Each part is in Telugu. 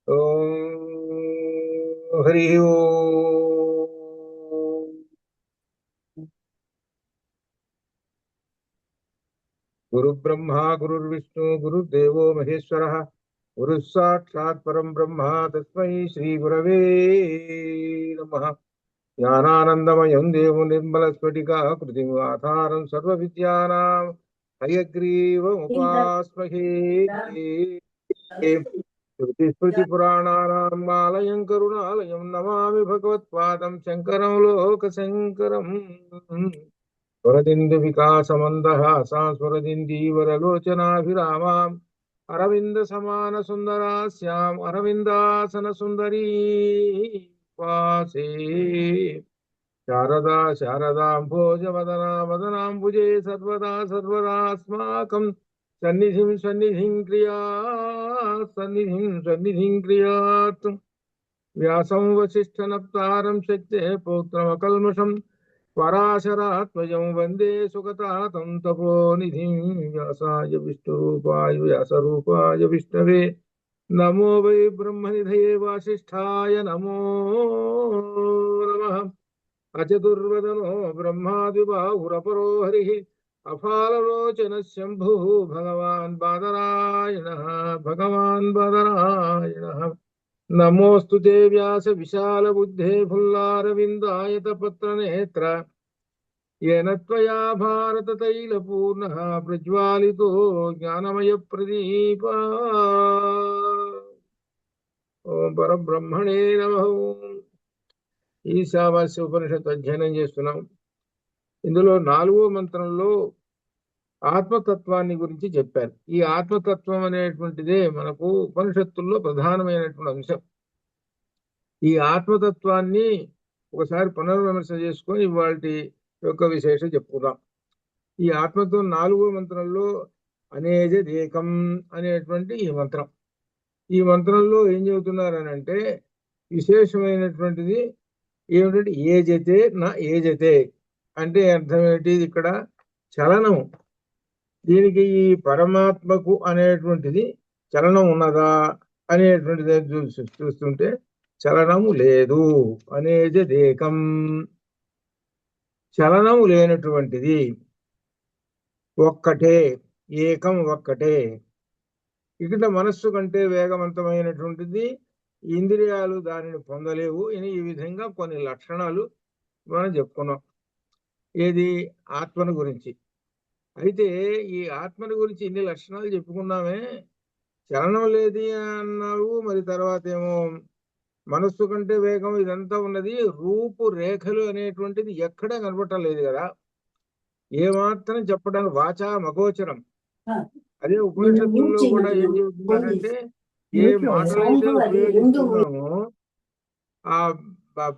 ఓం హరి ఓం. గురు బ్రహ్మ గురుర్విష్ణు గురుర్దేవో మహేశ్వర గురు సాక్షాత్ పరం బ్రహ్మ తస్మై శ్రీ గురవే నమః. జ్ఞానానందమయం దేవం నిర్మల స్ఫటికాకృతిం ఆధారం సర్వ విద్యానాం హయగ్రీవముపాస్మహే. స్మృతిపురాణానాం ఆలయం కరుణాలయం నమామి భగవత్పాదం శంకరం లోకశంకరం. స్వరదిందు వికాసమందహాసాం స్వరదిందీవరలోచనాభిరామాం అరవింద సమాన సుందరాస్యాం అరవిందాసన సుందరీ వాసే. శారదా శారదాంభోజవదనా వదనాంబుజే సర్వదా సర్వదాస్మాకం సన్నిధిం సన్నిధిం క్రియాత్. వ్యాసం వసిష్ఠనప్తారం శక్తే పౌత్రమకల్మషం పరాశరాత్మజం వందే సుగతాతం తపోనిధిం. వ్యాసాయ విష్ణురూపాయ వ్యాసరూపాయ విష్ణవే నమో వై బ్రహ్మనిధయే వాసిష్ఠాయ నమో నమః. అచతుర్వదనో బ్రహ్మాదిబాహురపరో హరి అఫాలలోచన శంభు భగవాన్ బాదరాయణ. నమోస్తు తే వ్యాస విశాల బుద్ధే ఫుల్లారవిందాయత పత్రనేత్ర येन त्वया भारततैलपूर्णः प्रज्वालितो ज्ञानमयप्रदीप. ఓం పరబ్రహ్మణే నమః. ఈశావాస్య ఉపనిషత్తు అధ్యయనం చేస్తున్నాం. ఇందులో 4వ మంత్రంలో ఆత్మతత్వాన్ని గురించి చెప్పారు. ఈ ఆత్మతత్వం అనేటువంటిదే మనకు ఉపనిషత్తుల్లో ప్రధానమైనటువంటి అంశం. ఈ ఆత్మతత్వాన్ని ఒకసారి పునర్విమర్శ చేసుకొని వాటి యొక్క విశేషం చెప్పుకుందాం. ఈ ఆత్మతో 4వ మంత్రంలో అనేజదేకం అనేటువంటి ఈ మంత్రం. ఈ మంత్రంలో ఏం చెబుతున్నారని అంటే విశేషమైనటువంటిది ఏమిటంటే ఏజతే నా ఏజతే అంటే అర్థం ఏంటి? ఇక్కడ చలనం. దీనికి ఈ పరమాత్మకు అనేటువంటిది చలనం ఉన్నదా అనేటువంటిది చూస్తుంటే చలనము లేదు. అనేజదేకం చలనము లేనటువంటిది, ఒక్కటే, ఏకం ఒక్కటే. ఇక్కడ మనస్సు కంటే వేగవంతమైనటువంటిది, ఇంద్రియాలు దానిని పొందలేవు అని ఈ విధంగా కొన్ని లక్షణాలు మనం చెప్పుకున్నాం. ఏది? ఆత్మను గురించి. అయితే ఈ ఆత్మని గురించి ఇన్ని లక్షణాలు చెప్పుకున్నామే, చలనం లేదు అన్నావు, మరి తర్వాత ఏమో మనస్సు కంటే వేగం ఇదంతా ఉన్నది, రూపు రేఖలు అనేటువంటిది ఎక్కడా కనపడటం లేదు కదా. ఏమాత్రం చెప్పడానికి వాచా మగోచరం. అదే ఉపనిషత్తుల్లో కూడా ఏం చెబుతున్నారంటే ఏ మాటలైతే ఉపయోగిస్తున్నామో ఆ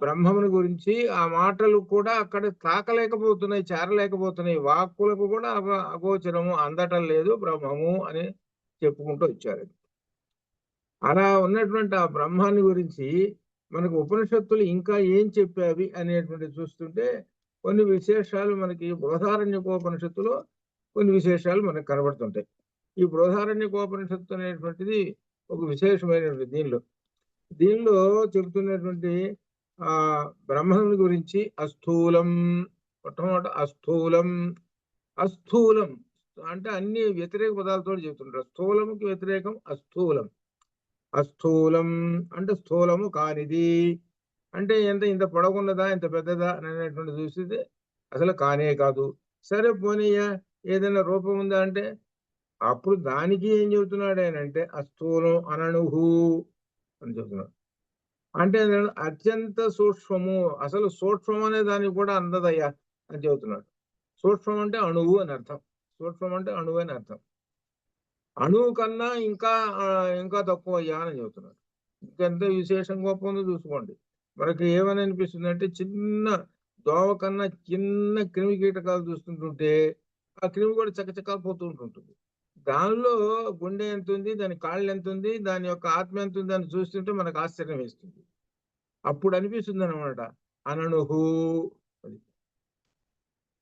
బ్రహ్మముని గురించి ఆ మాటలు కూడా అక్కడ తాకలేకపోతున్నాయి, చేరలేకపోతున్నాయి. వాక్కులకు కూడా అగోచరము, అందటం లేదు బ్రహ్మము అని చెప్పుకుంటూ వచ్చారు. అలా ఉన్నటువంటి ఆ బ్రహ్మాన్ని గురించి మనకు ఉపనిషత్తులు ఇంకా ఏం చెప్పావి అనేటువంటి చూస్తుంటే కొన్ని విశేషాలు మనకి బృహదారణ్యకోపనిషత్తులో కొన్ని విశేషాలు మనకు కనబడుతుంటాయి. ఈ బృహదారణ్యకోపనిషత్తు అనేటువంటిది ఒక విశేషమైనటువంటి దీనిలో చెబుతున్నటువంటి ఆ బ్రహ్మను గురించి అస్థూలం, మొట్టమొదట అస్థూలం. అస్థూలం అంటే అన్ని వ్యతిరేక పదాలతో చెబుతుంటారు. స్థూలముకి వ్యతిరేకం అస్థూలం. అస్థూలం అంటే స్థూలము కానిది. అంటే ఇంత పొడవున్నదా, ఇంత పెద్దదా అనేటువంటి చూస్తే అసలు కానే కాదు. సరే పోనీయా, ఏదైనా రూపం ఉందా అంటే అప్పుడు దానికి ఏం చెబుతున్నాడు ఆయన అంటే అస్థూలం అనణుహు అని చెబుతున్నాడు. అంటే అత్యంత సూక్ష్మము, అసలు సూక్ష్మం అనే దానికి కూడా అందదయ్యా అని చెబుతున్నాడు. సూక్ష్మం అంటే అణువు అని అర్థం. సూక్ష్మం అంటే అణువు అని అర్థం. అణువు కన్నా ఇంకా తక్కువ అయ్యా అని చెబుతున్నాడు. ఇంకెంత విశేషం గొప్ప ఉందో చూసుకోండి. మనకి ఏమని అనిపిస్తుంది అంటే చిన్న దోమ కన్నా చిన్న క్రిమి కీటకాలు చూస్తుంటుంటే ఆ క్రిమి కూడా చకచకా పోతూ ఉంటుంటుంది. దానిలో గుండె ఎంత ఉంది, దాని కాళ్ళు ఎంత ఉంది, దాని యొక్క ఆత్మ ఎంత ఉంది అని చూస్తుంటే మనకు ఆశ్చర్యం వేస్తుంది. అప్పుడు అనిపిస్తుంది అనమాట అనణుహు.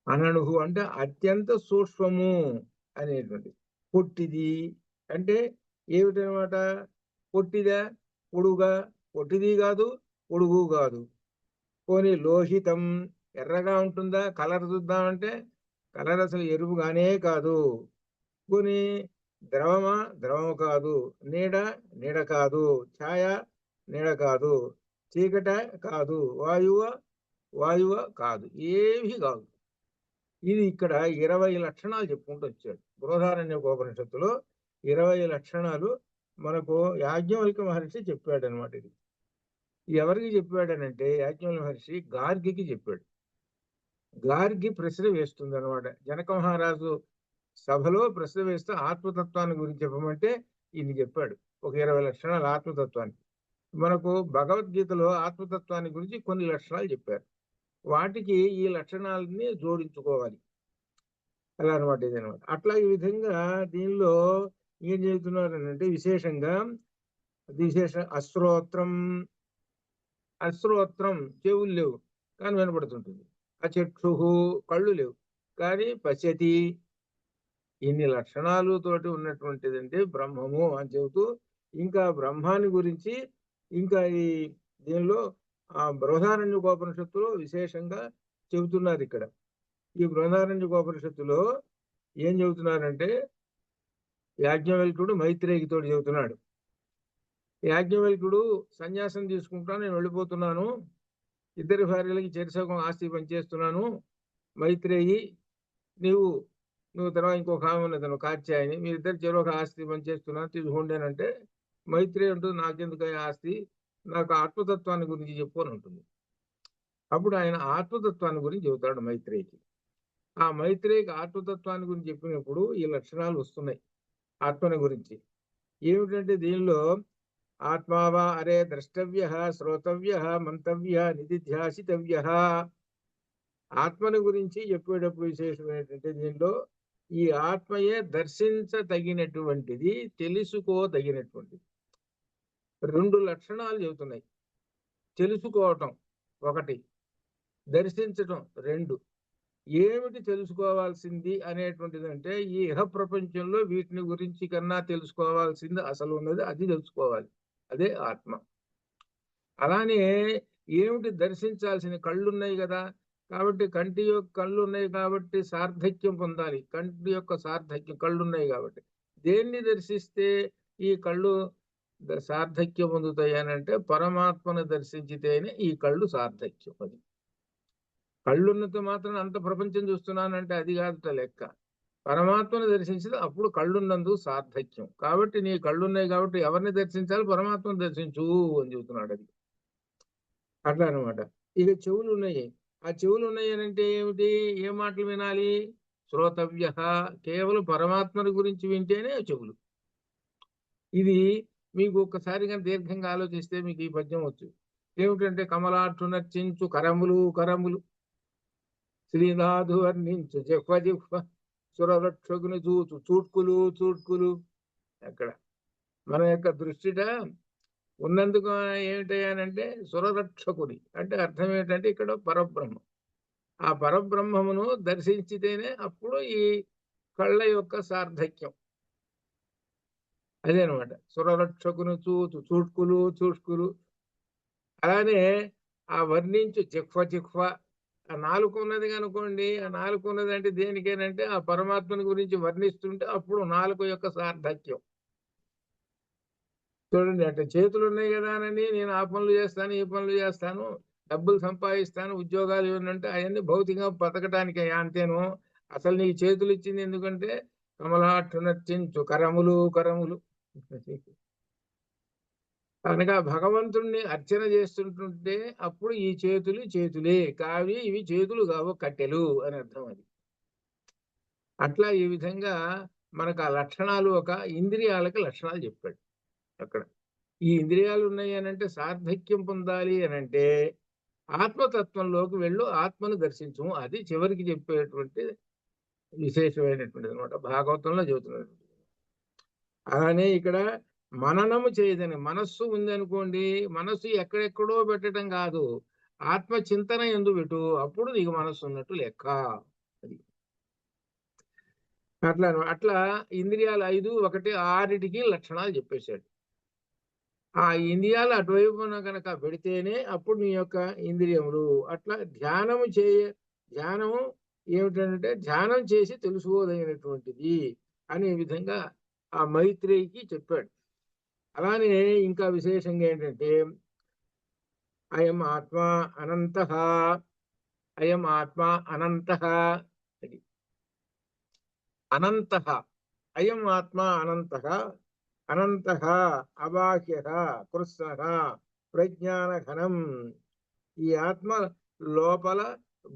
అనణుహు అంటే అత్యంత సూక్ష్మము. అనేటువంటి. పొట్టిది అంటే ఏమిటనమాట? పొట్టిదా, పొడుగా? పొట్టిది కాదు, పొడుగు కాదు. పోనీ లోహితం ఎర్రగా ఉంటుందా? కలర్ చూద్దామంటే కలర్ అసలు ఎరుపుగానే కాదు. పోనీ ద్రవమా? ద్రవము కాదు. నీడ? నీడ కాదు. ఛాయ? నీడ కాదు. చీకట? కాదు. వాయువ? వాయువ కాదు. ఏమీ కాదు. ఇది ఇక్కడ 20 లక్షణాలు చెప్పుకుంటూ వచ్చాడు బృహదారణ్యోపనిషత్తులో. 20 లక్షణాలు మనకు యాజ్ఞవల్క్య మహర్షి చెప్పాడు అనమాట. ఇది ఎవరికి చెప్పాడనంటే యాజ్ఞవల్క్య మహర్షి గార్గికి చెప్పాడు. గార్గి ప్రశ్న వేస్తుంది అనమాట. జనక మహారాజు సభలో ప్రశ్న వేస్తే ఆత్మతత్వాన్ని గురించి చెప్పమంటే ఇన్ని చెప్పాడు. ఒక 20 లక్షణాలు ఆత్మతత్వానికి. మనకు భగవద్గీతలో ఆత్మతత్వాన్ని గురించి కొన్ని లక్షణాలు చెప్పారు. వాటికి ఈ లక్షణాలని జోడించుకోవాలి. అలా అనమాట. ఇదనమాట. అట్లా ఈ విధంగా దీనిలో ఏం చెబుతున్నారంటే విశేషంగా అశ్రోత్రం. అశ్రోత్రం చెవులు లేవు కానీ వినపడుతుంటుంది. అచక్షు కళ్ళు లేవు కానీ పశ్యతి. ఇన్ని లక్షణాలు తోటి ఉన్నటువంటిదంటే బ్రహ్మము అని చెబుతూ ఇంకా బ్రహ్మాన్ని గురించి ఇంకా ఈ దీనిలో ఆ బృహదారణ్యోపనిషత్తులో విశేషంగా చెబుతున్నారు. ఇక్కడ ఈ బృహదారణ్యోపనిషత్తులో ఏం చెబుతున్నారంటే యాజ్ఞవల్క్యుడు మైత్రేయితో చెబుతున్నాడు. యాజ్ఞవల్క్యుడు సన్యాసం తీసుకుంటాను, నేను వెళ్ళిపోతున్నాను, ఇద్దరి భార్యలకి చెరిసగం ఆస్తి పనిచేస్తున్నాను. మైత్రేయి నువ్వు తర్వాత ఇంకొక ఆమె ఉన్నది కాత్యాయని, మీరిద్దరు చెరొక ఆస్తి పనిచేస్తున్నాను తీసుకోండి అని అంటే మైత్రేయి అంటూ నాకెందుకు ఆస్తి, నాకు ఆత్మతత్వాన్ని గురించి చెప్పు అని ఉంటుంది. అప్పుడు ఆయన ఆత్మతత్వాన్ని గురించి చెబుతాడు మైత్రేయికి. ఆ మైత్రేయికి ఆత్మతత్వాన్ని గురించి చెప్పినప్పుడు ఈ లక్షణాలు వస్తున్నాయి ఆత్మని గురించి. ఏమిటంటే దీనిలో ఆత్మావా అరే ద్రష్టవ్య, శ్రోతవ్య, మంతవ్య, నిధిధ్యాసితవ్య. ఆత్మని గురించి చెప్పేటప్పుడు విశేషం ఏంటంటే దీనిలో ఈ ఆత్మయే దర్శించదగినటువంటిది, తెలుసుకోదగినటువంటిది. 2 లక్షణాలు చెబుతున్నాయి. తెలుసుకోవటం 1, దర్శించటం 2. ఏమిటి తెలుసుకోవాల్సింది అనేటువంటిది అంటే ఈ ఇహ ప్రపంచంలో వీటిని గురించి కన్నా తెలుసుకోవాల్సింది అసలు ఉన్నది, అది తెలుసుకోవాలి. అదే ఆత్మ. అలానే ఏమిటి దర్శించాల్సిన? కళ్ళున్నాయి కదా, కాబట్టి కంటి యొక్క కళ్ళు ఉన్నాయి కాబట్టి సార్థక్యం పొందాలి. కంటి యొక్క సార్థక్యం కళ్ళున్నాయి కాబట్టి దేన్ని దర్శిస్తే ఈ కళ్ళు సార్థక్యం పొందుతాయి అని అంటే పరమాత్మను దర్శించితేనే ఈ కళ్ళు సార్థక్యం. అది కళ్ళున్నతో మాత్రం అంత ప్రపంచం చూస్తున్నానంటే అది కాదుట లెక్క. పరమాత్మను దర్శించితే అప్పుడు కళ్ళున్నందుకు సార్థక్యం. కాబట్టి నీ కళ్ళున్నాయి కాబట్టి ఎవరిని దర్శించాలి? పరమాత్మను దర్శించు అని చెబుతున్నాడు. అది అట్లా అనమాట. ఇక చెవులు ఉన్నాయి. ఆ చెవులు ఉన్నాయి అని అంటే ఏమిటి? ఏ మాటలు వినాలి? శ్రోతవ్య, కేవలం పరమాత్మని గురించి వింటేనే చెవులు. ఇది మీకు ఒక్కసారి కానీ దీర్ఘంగా ఆలోచిస్తే మీకు ఈ పద్యం వచ్చు. ఏమిటంటే కమలాక్షు నర్చించు కరములు కరములు, శ్రీనాథు వర్ణించు జిహ్వ జిహ్వ, సురరక్షకుని చూచు చూట్కులు చూట్కులు. అక్కడ మన యొక్క దృష్టిట ఉన్నందుకు ఏమిటయ్యానంటే సురరక్షకుని అంటే అర్థం ఏంటంటే ఇక్కడ పరబ్రహ్మం. ఆ పరబ్రహ్మమును దర్శించితేనే అప్పుడు ఈ కళ్ళ యొక్క సార్థక్యం. అదే అనమాట. సురరక్షకుని చూచు చూట్కులు చూట్కులు. అలానే ఆ వర్ణించు జిహ్వ జిహ్వ, ఆ నాలుక ఉన్నది కనుకోండి, ఆ నాలుక ఉన్నది అంటే దేనికేనంటే ఆ పరమాత్మని గురించి వర్ణిస్తుంటే అప్పుడు నాలుక యొక్క సార్థక్యం. చూడండి, అంటే చేతులు ఉన్నాయి కదా అని నేను ఆ పనులు చేస్తాను, ఈ పనులు చేస్తాను, డబ్బులు సంపాదిస్తాను, ఉద్యోగాలు ఏమంటే అవన్నీ భౌతికంగా బతకటానికి అంతేను. అసలు నీకు చేతులు ఇచ్చింది ఎందుకంటే కమలాక్షు నర్చించు కరములు కరములు. కనుక భగవంతుణ్ణి అర్చన చేస్తుంటుంటే అప్పుడు ఈ చేతులు చేతులే కావి, ఇవి చేతులు కావు కట్టెలు అని అర్థం. అది అట్లా ఈ విధంగా మనకు ఆ లక్షణాలు ఒక ఇంద్రియాలకు లక్షణాలు చెప్పాడు అక్కడ. ఈ ఇంద్రియాలు ఉన్నాయి అని అంటే సార్థక్యం పొందాలి అని అంటే ఆత్మతత్వంలోకి వెళ్ళు, ఆత్మను దర్శించము. అది చివరికి చెప్పేటువంటి విశేషమైనటువంటిది అనమాట, భాగవతంలో చెబుతున్నాడు. అలానే ఇక్కడ మననము చేయదని మనస్సు ఉందనుకోండి, మనస్సు ఎక్కడెక్కడో పెట్టడం కాదు, ఆత్మ చింతన ఎందు పెట్టు, అప్పుడు నీకు మనస్సు ఉన్నట్టు లెక్క. అది అట్లా అట్లా ఇంద్రియాలు 5 ఒకటి 6టికి లక్షణాలు చెప్పేశాడు. ఆ ఇంద్రియాలు అటువైపున కనుక పెడితేనే అప్పుడు నీ యొక్క ఇంద్రియములు. అట్లా ధ్యానము ఏమిటంటే ధ్యానం చేసి తెలుసుకోదగినటువంటిది అనే విధంగా ఆ మైత్రేయికి చెప్పాడు. అలానే ఇంకా విశేషంగా ఏంటంటే అయం ఆత్మ అనంత, అయం ఆత్మ అనంత, అనంత, అయం ఆత్మ అనంత, అనంత అబాహ్య కృత్స్న ప్రజ్ఞానఘనం. ఈ ఆత్మ లోపల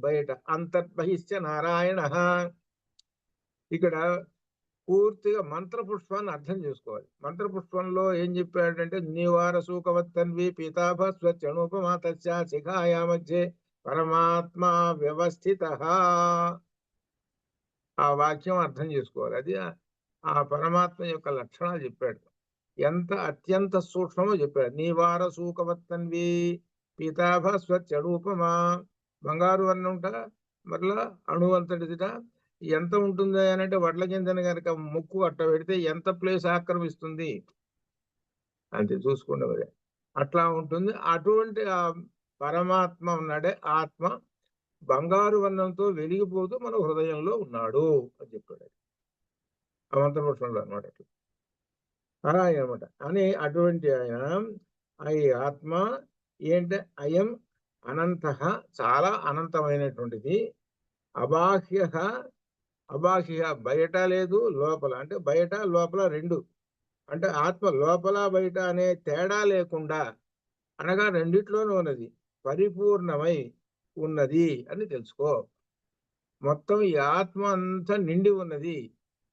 బయట అంతర్బహిశ్చ నారాయణ. ఇక్కడ పూర్తిగా మంత్రపుష్పాన్ని అర్థం చేసుకోవాలి. మంత్రపుష్పంలో ఏం చెప్పాడంటే నివార సూకవత్తన్వి పీతాభ స్వచ్ఛనుపమా తస్య శిఖాయా మధ్యే పరమాత్మ వ్యవస్థిత. ఆ వాక్యం అర్థం చేసుకోవాలి. అది ఆ పరమాత్మ యొక్క లక్షణాలు చెప్పాడు. ఎంత అత్యంత సూక్ష్మమో చెప్పాడు. నివార సూకవత్తన్వి పీతాభ స్వచ్ఛనుపమా. బంగారు వర్ణం ఉంట మరలా అణువంతటిదిట ఎంత ఉంటుంది అని అంటే వడ్ల గింజను కనుక ముక్కు అట్ట పెడితే ఎంత ప్లేస్ ఆక్రమిస్తుంది అంతే చూసుకోండి. మరి అట్లా ఉంటుంది. అటువంటి ఆ పరమాత్మ ఉన్నాడే ఆత్మ బంగారు వర్ణంతో వెలిగిపోతూ మన హృదయంలో ఉన్నాడు అని చెప్పాడు. ఆ మంత్రపుష్పంలో అనమాట. అట్లా అలా అనమాట అని అటువంటి ఆయన ఈ ఆత్మ ఏంటే అయం అనంత, చాలా అనంతమైనటువంటిది. అబాహ్య, అబాహ్య బయట లేదు లోపల, అంటే బయట లోపల రెండు, అంటే ఆత్మ లోపల బయట అనే తేడా లేకుండా అనగా రెండిట్లోనూ ఉన్నది, పరిపూర్ణమై ఉన్నది అని తెలుసుకో. మొత్తం ఈ ఆత్మ అంతా నిండి ఉన్నది.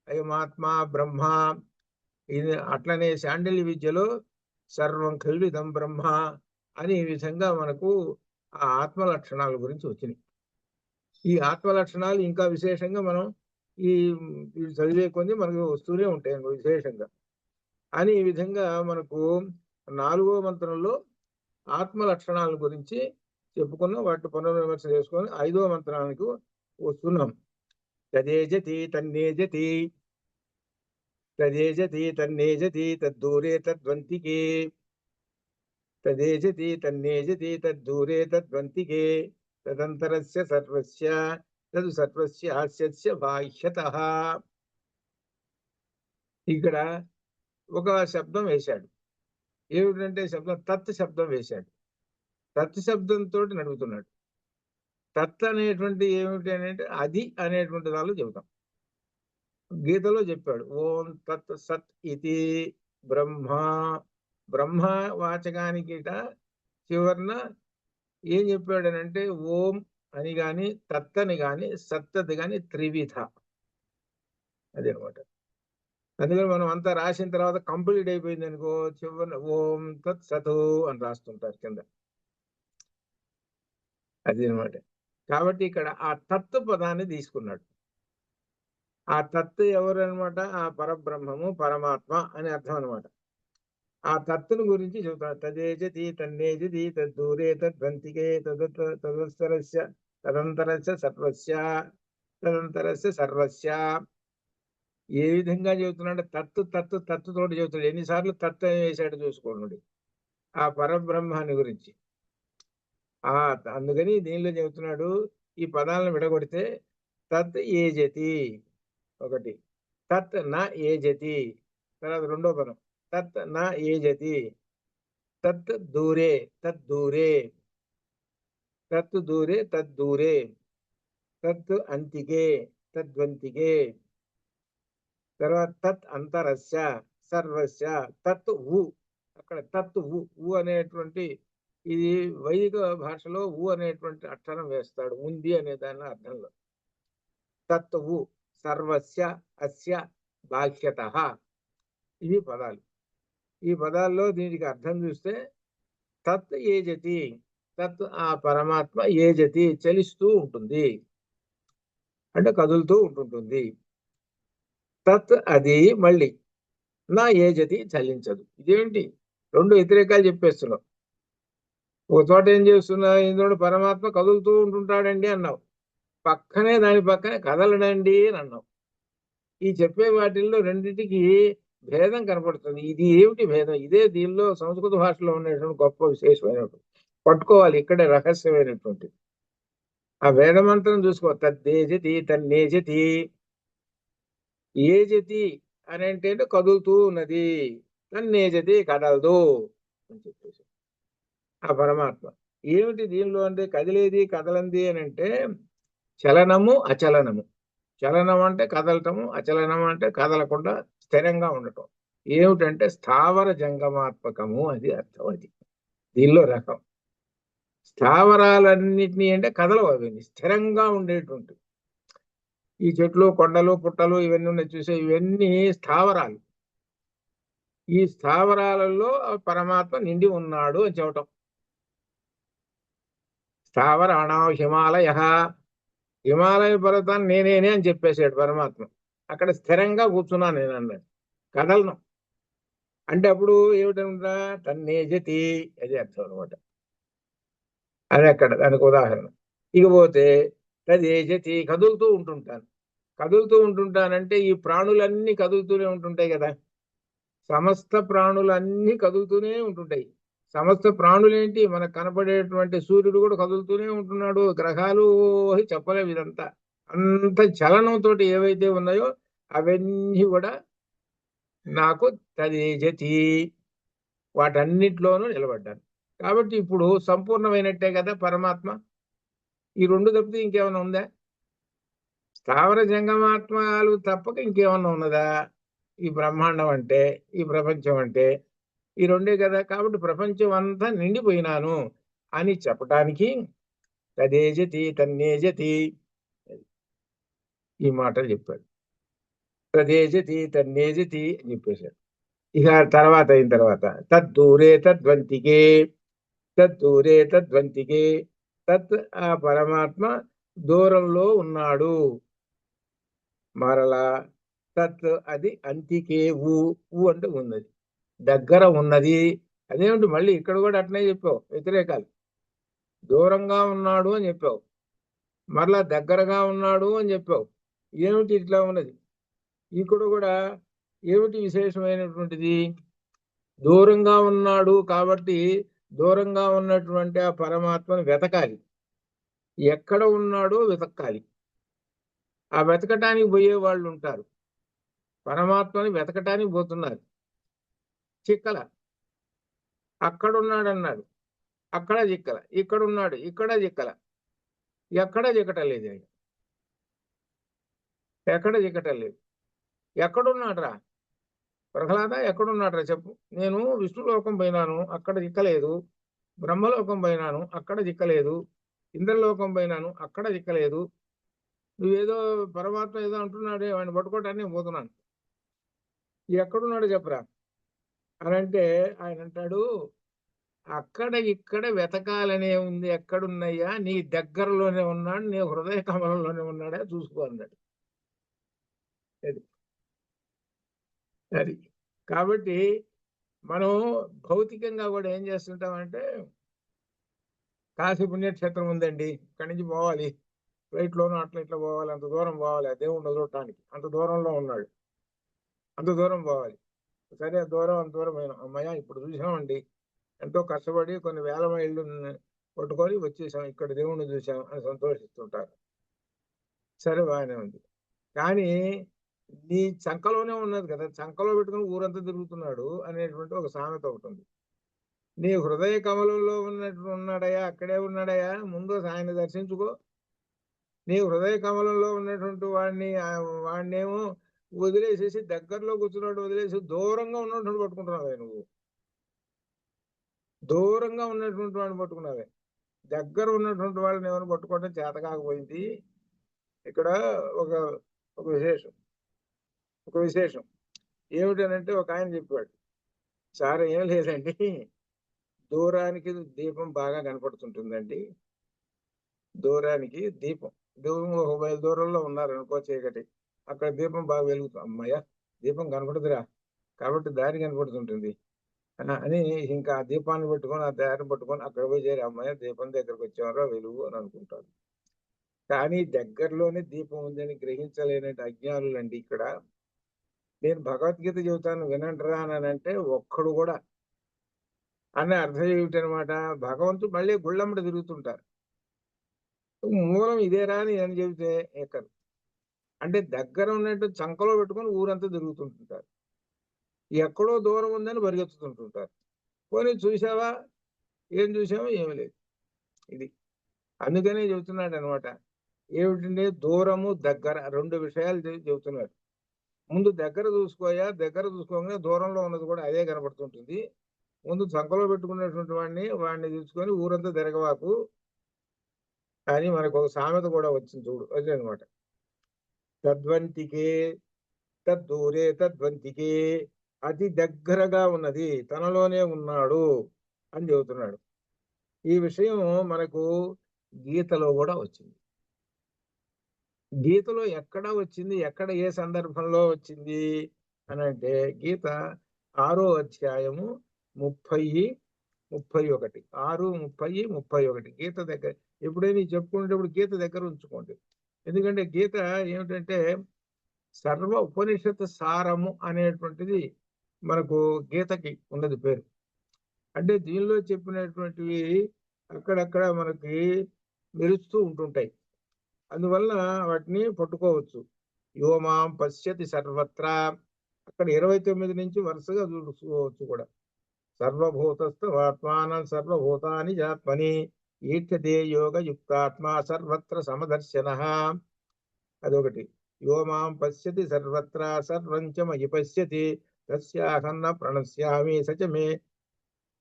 అయమాత్మ బ్రహ్మ. ఇది అట్లనే శాండిల్య విద్యలో సర్వం కల్విదం బ్రహ్మ అని ఈ విధంగా మనకు ఆ ఆత్మ లక్షణాల గురించి వచ్చినాయి. ఈ ఆత్మ లక్షణాలు ఇంకా విశేషంగా మనం ఈ చదివే కొన్ని మనకు వస్తూనే ఉంటాయి విశేషంగా. అని ఈ విధంగా మనకు 4వ మంత్రంలో ఆత్మ లక్షణాల గురించి చెప్పుకున్నాం. వాటి పునర్విమర్శ చేసుకొని 5వ మంత్రానికి వస్తున్నాం. తదేజతి తన్నేజతి, తదేజతి తన్నేజతి తద్దూరే తద్వంతికే, తదేజతి తన్నేజతి తద్దూరే తద్వంతికే తదంతరస్య సర్వస్య తదు సర్వస్య హాస్యస్య బాహ్యతః. ఇక్కడ ఒక శబ్దం వేశాడు. ఏమిటంటే శబ్దం తత్ శబ్దం వేశాడు. తత్ శబ్దంతో నడుపుతున్నాడు. తత్ అనేటువంటి ఏమిటి అంటే అది అనేటువంటి దానిలో చెబుతాం. గీతలో చెప్పాడు ఓం తత్ సత్ ఇది బ్రహ్మ. బ్రహ్మ వాచకానికి చివరన ఏం చెప్పాడనంటే ఓం అని గాని తత్ అని గాని సత్తది గాని త్రివిధ. అది అనమాట. అందుకని మనం అంతా రాసిన తర్వాత కంప్లీట్ అయిపోయింది అనుకో చివరి ఓం తత్ సతు అని రాస్తుంటారు కింద. అది అనమాట. కాబట్టి ఇక్కడ ఆ తత్ పదాన్ని తీసుకున్నాడు. ఆ తత్ ఎవరు అనమాట? ఆ పరబ్రహ్మము పరమాత్మ అని అర్థం అనమాట. ఆ తత్తును గురించి చెబుతాడు. తదేజతి తన్నేజతి తద్దూరే తద్వంతికే తదస్తరస్య తదంతరస్య సర్వస్య తదంతరస్య సర్వస్య. ఏ విధంగా చెబుతున్నాడు? తత్తు తత్తు తత్తుతోటి చెబుతాడు. ఎన్నిసార్లు తత్తు అని వేశాడు చూసుకోండి ఆ పరబ్రహ్మాన్ని గురించి. అందుకని దీనిలో చెబుతున్నాడు ఈ పదాలను విడగొడితే తత్ ఏజతి ఒకటి, తత్ నా ఏజతి తర్వాత రెండో పదం తత్ నా ఏజతి, తత్ దూరే తద్దూరే, తత్ దూరే తద్దూరే, తత్ అంతికే తద్వంతికే, తర్వాత తత్ అంతరస్య సర్వస్య, తత్ ఉ. అక్కడ తత్ ఉ అనేటువంటి ఇది వైదిక భాషలో ఉ అనేటువంటి అక్షరం వేస్తాడు ఉంది అనే దాని అర్థంలో. తత్ ఉ సర్వస్య అస్య బాహ్యతః. ఇవి పదాలు. ఈ పదాల్లో దీనికి అర్థం చూస్తే తత్ ఏజతి, తత్ ఆ పరమాత్మ ఏజతి చలిస్తూ ఉంటుంది, అంటే కదులుతూ ఉంటుంటుంది. తత్ అది మళ్ళీ నా ఏజతి చలించదు. ఇదేంటి రెండు వ్యతిరేకాలు చెప్పేస్తున్నావు. ఒక చోట ఏం చేస్తున్నా ఇందులో పరమాత్మ కదులుతూ ఉంటుంటాడండి అన్నావు, పక్కనే దాని పక్కనే కదలడండి అని అన్నావు. ఈ చెప్పే వాటిల్లో రెండింటికి భేదం కనపడుతుంది. ఇది ఏమిటి భేదం? ఇదే దీనిలో సంస్కృత భాషలో ఉన్నటువంటి గొప్ప విశేషమైనటువంటి పట్టుకోవాలి. ఇక్కడే రహస్యమైనటువంటి ఆ వేదమంత్రం చూసుకో. తద్దేజతి తన్నేజతి. ఏజతి అని అంటే కదులుతూ ఉన్నది, తన్నేజతి కదలదు అని చెప్పేసి ఆ పరమాత్మ. ఏమిటి దీనిలో అంటే కదిలేది కదలంది అని అంటే చలనము అచలనము. చలనం అంటే కదలటము, అచలనం అంటే కదలకుండా స్థిరంగా ఉండటం. ఏమిటంటే స్థావర జంగమాత్మకము అది అర్థం. అది దీనిలో రకం. స్థావరాలన్నిటినీ అంటే కదలవు, అవన్నీ స్థిరంగా ఉండేటువంటి ఈ చెట్లు కొండలు పుట్టలు ఇవన్నీ ఉన్నాయి చూసే, ఇవన్నీ స్థావరాలు. ఈ స్థావరాలలో పరమాత్మ నిండి ఉన్నాడు అని చెప్పటం. స్థావరాణం హిమాలయ, హిమాలయ పర్వతాన్ని నేనేనే అని చెప్పేశాడు పరమాత్మ. అక్కడ స్థిరంగా కూర్చున్నాను నేను అన్నాడు, కదలను. అంటే అప్పుడు ఏమిటంటా తన్నేజతి, అది అర్థం అనమాట. అది అక్కడ దానికి ఉదాహరణ. ఇకపోతే తదేజతి, కదులుతూ ఉంటుంటాను. కదులుతూ ఉంటుంటానంటే ఈ ప్రాణులన్నీ కదులుతూనే ఉంటుంటాయి కదా. సమస్త ప్రాణులన్నీ కదులుతూనే ఉంటుంటాయి. సమస్త ప్రాణులేంటి, మనకు కనపడేటువంటి సూర్యుడు కూడా కదులుతూనే ఉంటున్నాడు. గ్రహాలు చెప్పలేవు ఇదంతా. అంత చలనంతో ఏవైతే ఉన్నాయో అవన్నీ కూడా నాకు తదేజతి, వాటన్నిటిలోనూ నిలబడ్డాను. కాబట్టి ఇప్పుడు సంపూర్ణమైనట్టే కదా పరమాత్మ. ఈ రెండు తప్పితే ఇంకేమైనా ఉందా? స్థావర జంగమాత్మలు తప్పక ఇంకేమన్నా ఉన్నదా? ఈ బ్రహ్మాండం అంటే, ఈ ప్రపంచం అంటే ఈ రెండే కదా. కాబట్టి ప్రపంచం అంతా నిండిపోయినాను అని చెప్పటానికి తదేజతి తన్నేజతి ఈ మాటలు చెప్పాడు. తదేజతి తన్నేజతి అని చెప్పేశాడు. ఇక తర్వాత అయిన తర్వాత తద్దూరే తద్వంతికే, తద్దూరే తద్వంతికే. తత్ ఆ పరమాత్మ దూరంలో ఉన్నాడు. మరలా తత్ అది అంతికే, ఊ అంటే ఉన్నది, దగ్గర ఉన్నది. అదేమిటి మళ్ళీ ఇక్కడ కూడా అట్నే చెప్పావు, వ్యతిరేకాలు. దూరంగా ఉన్నాడు అని చెప్పావు, మరలా దగ్గరగా ఉన్నాడు అని చెప్పావు. ఏమిటి ఇట్లా ఉన్నది? ఇక్కడ కూడా ఏమిటి విశేషమైనటువంటిది? దూరంగా ఉన్నాడు కాబట్టి దూరంగా ఉన్నటువంటి ఆ పరమాత్మను వెతకాలి. ఎక్కడ ఉన్నాడో వెతకాలి. ఆ వెతకటానికి పోయే వాళ్ళు ఉంటారు, పరమాత్మని వెతకటానికి పోతున్నారు. చిక్కల అక్కడున్నాడు అన్నాడు, అక్కడ చిక్కల. ఇక్కడున్నాడు, ఇక్కడ చిక్కల. ఎక్కడ చిక్కటం లేదు, ఎక్కడ చిక్కటం లేదు. ఎక్కడున్నాడురా ప్రహ్లాద, ఎక్కడున్నాడురా చెప్పు. నేను విష్ణులోకం పోయినాను, అక్కడ చిక్కలేదు. బ్రహ్మలోకం పోయినాను, అక్కడ చిక్కలేదు. ఇంద్రలోకం పోయినాను, అక్కడ చిక్కలేదు. నువ్వేదో పరమాత్మ ఏదో అంటున్నాడే, వాడిని పట్టుకోవటానికి పోతున్నాను. ఎక్కడున్నాడు చెప్పరా అని అంటే ఆయన అంటాడు, అక్కడ ఇక్కడ వెతకాలనే ఉంది. ఎక్కడున్నాయా? నీ దగ్గరలోనే ఉన్నాడు, నీ హృదయ కమలంలోనే ఉన్నాడా చూసుకో అన్నాడు. అది అది కాబట్టి మనం భౌతికంగా కూడా ఏం చేస్తుంటామంటే, కాశీ పుణ్యక్షేత్రం ఉందండి, ఇక్కడి నుంచి పోవాలి, ఫ్లైట్లోనూ అట్లా ఇట్లా పోవాలి, అంత దూరం పోవాలి ఆ దేవుణ్ణి చూడటానికి, అంత దూరంలో ఉన్నాడు, అంత దూరం పోవాలి. సరే దూరం అంత దూరం అయినా అమ్మయ్య ఇప్పుడు చూసామండి, ఎంతో కష్టపడి కొన్ని వేల మైళ్ళు పట్టుకొని వచ్చేసాం, ఇక్కడ దేవుణ్ణి చూసాం అని సంతోషిస్తుంటారు. సరే బాగానే ఉంది. కానీ నీ చంకలోనే ఉన్నది కదా, చంకలో పెట్టుకుని ఊరంతా తిరుగుతున్నాడు అనేటువంటి ఒక సామెత ఒకటి ఉంది. నీ హృదయ కమలంలో ఉన్నట్టు ఉన్నాడయా, అక్కడే ఉన్నాడయా, ముందు ఆయన దర్శించుకో. నీ హృదయ కమలంలో ఉన్నటువంటి వాడినేమో వదిలేసేసి, దగ్గరలో కూర్చున్నాడు వదిలేసి దూరంగా ఉన్నటువంటి పట్టుకుంటున్నావే నువ్వు. దూరంగా ఉన్నటువంటి వాడిని పట్టుకున్నావే, దగ్గర ఉన్నటువంటి వాళ్ళని ఎవరు పట్టుకోవడం చేత కాకపోయింది. ఇక్కడ ఒక ఒక విశేషం, ఒక విశేషం ఏమిటనంటే, ఒక ఆయన చెప్పాడు, సార్ ఏం లేదండి, దూరానికి దీపం బాగా కనపడుతుంటుందండి. దూరానికి దీపం, దూరం ఒక మైలు దూరంలో ఉన్నారు అనుకో చీకటి, అక్కడ దీపం బాగా వెలుగుతుంది. అమ్మయ్య దీపం కనపడుతురా, కాబట్టి దారి కనపడుతుంటుంది అని ఇంకా ఆ దీపాన్ని పట్టుకొని, ఆ దారిని పట్టుకొని అక్కడ పోయి చేరి, అమ్మాయి దీపం దగ్గరకు వచ్చేవారో వెలుగు అని అనుకుంటారు. కానీ దగ్గరలోనే దీపం ఉందని గ్రహించలేని అజ్ఞానులండి ఇక్కడ. నేను భగవద్గీత చెబుతాను వినండిరా అని అంటే ఒక్కడు కూడా అనే అర్థం ఏమిటనమాట, భగవంతుడు మళ్ళీ గుళ్ళమ్మట తిరుగుతుంటారు. మూలం ఇదేరా అని నేను చెబితే ఎక్కరు. అంటే దగ్గర ఉన్నట్టు చంకలో పెట్టుకొని ఊరంతా తిరుగుతుంటుంటారు. ఎక్కడో దూరం ఉందని పరిగెత్తుతుంటుంటారు. పోనీ చూసావా, ఏం చూసావో ఏమి లేదు. ఇది అందుకనే చెబుతున్నాడు అనమాట. ఏమిటంటే దూరము దగ్గర రెండు విషయాలు చెబుతున్నాడు. ముందు దగ్గర చూసుకోయా, దగ్గర చూసుకోగానే దూరంలో ఉన్నది కూడా అదే కనబడుతుంటుంది. ముందు చంకలో పెట్టుకున్నటువంటి వాడిని తీసుకొని ఊరంతా తిరగవాకు అని మనకు ఒక సామెత కూడా వచ్చింది చూడు, అదే అనమాట. తద్వంతికే తద్దూరే తద్వంతికే, అతి దగ్గరగా ఉన్నది తనలోనే ఉన్నాడు అని చెబుతున్నాడు. ఈ విషయం మనకు గీతలో కూడా వచ్చింది. గీతలో ఎక్కడ వచ్చింది, ఎక్కడ ఏ సందర్భంలో వచ్చింది అని అంటే గీత 6వ అధ్యాయము 30, 31, 6, 30, 31 గీత దగ్గర. ఎప్పుడైనా చెప్పుకునేటప్పుడు గీత దగ్గర ఉంచుకోండి. ఎందుకంటే గీత ఏమిటంటే సర్వ ఉపనిషత్ సారము అనేటువంటిది మనకు గీతకి ఉన్నది పేరు. అంటే దీనిలో చెప్పినటువంటివి అక్కడక్కడ మనకి మెరుస్తూ ఉంటుంటాయి. అందువల్ల వాటిని పట్టుకోవచ్చు. యోమాం పశ్యతి సర్వత్రా, అక్కడ 29 నుంచి వరుసగా చూసుకోవచ్చు కూడా. సర్వభూతస్థమాత్మానం సర్వభూతాని జాత్మని ఈక్షతే యోగ యుక్తాత్మా సర్వత్ర సమదర్శనః. అదొకటి. యోమాం పశ్యతి సర్వత్రా సర్వంచ మయి పశ్యతి తస్యాహం న ప్రణశ్యామి సచ మే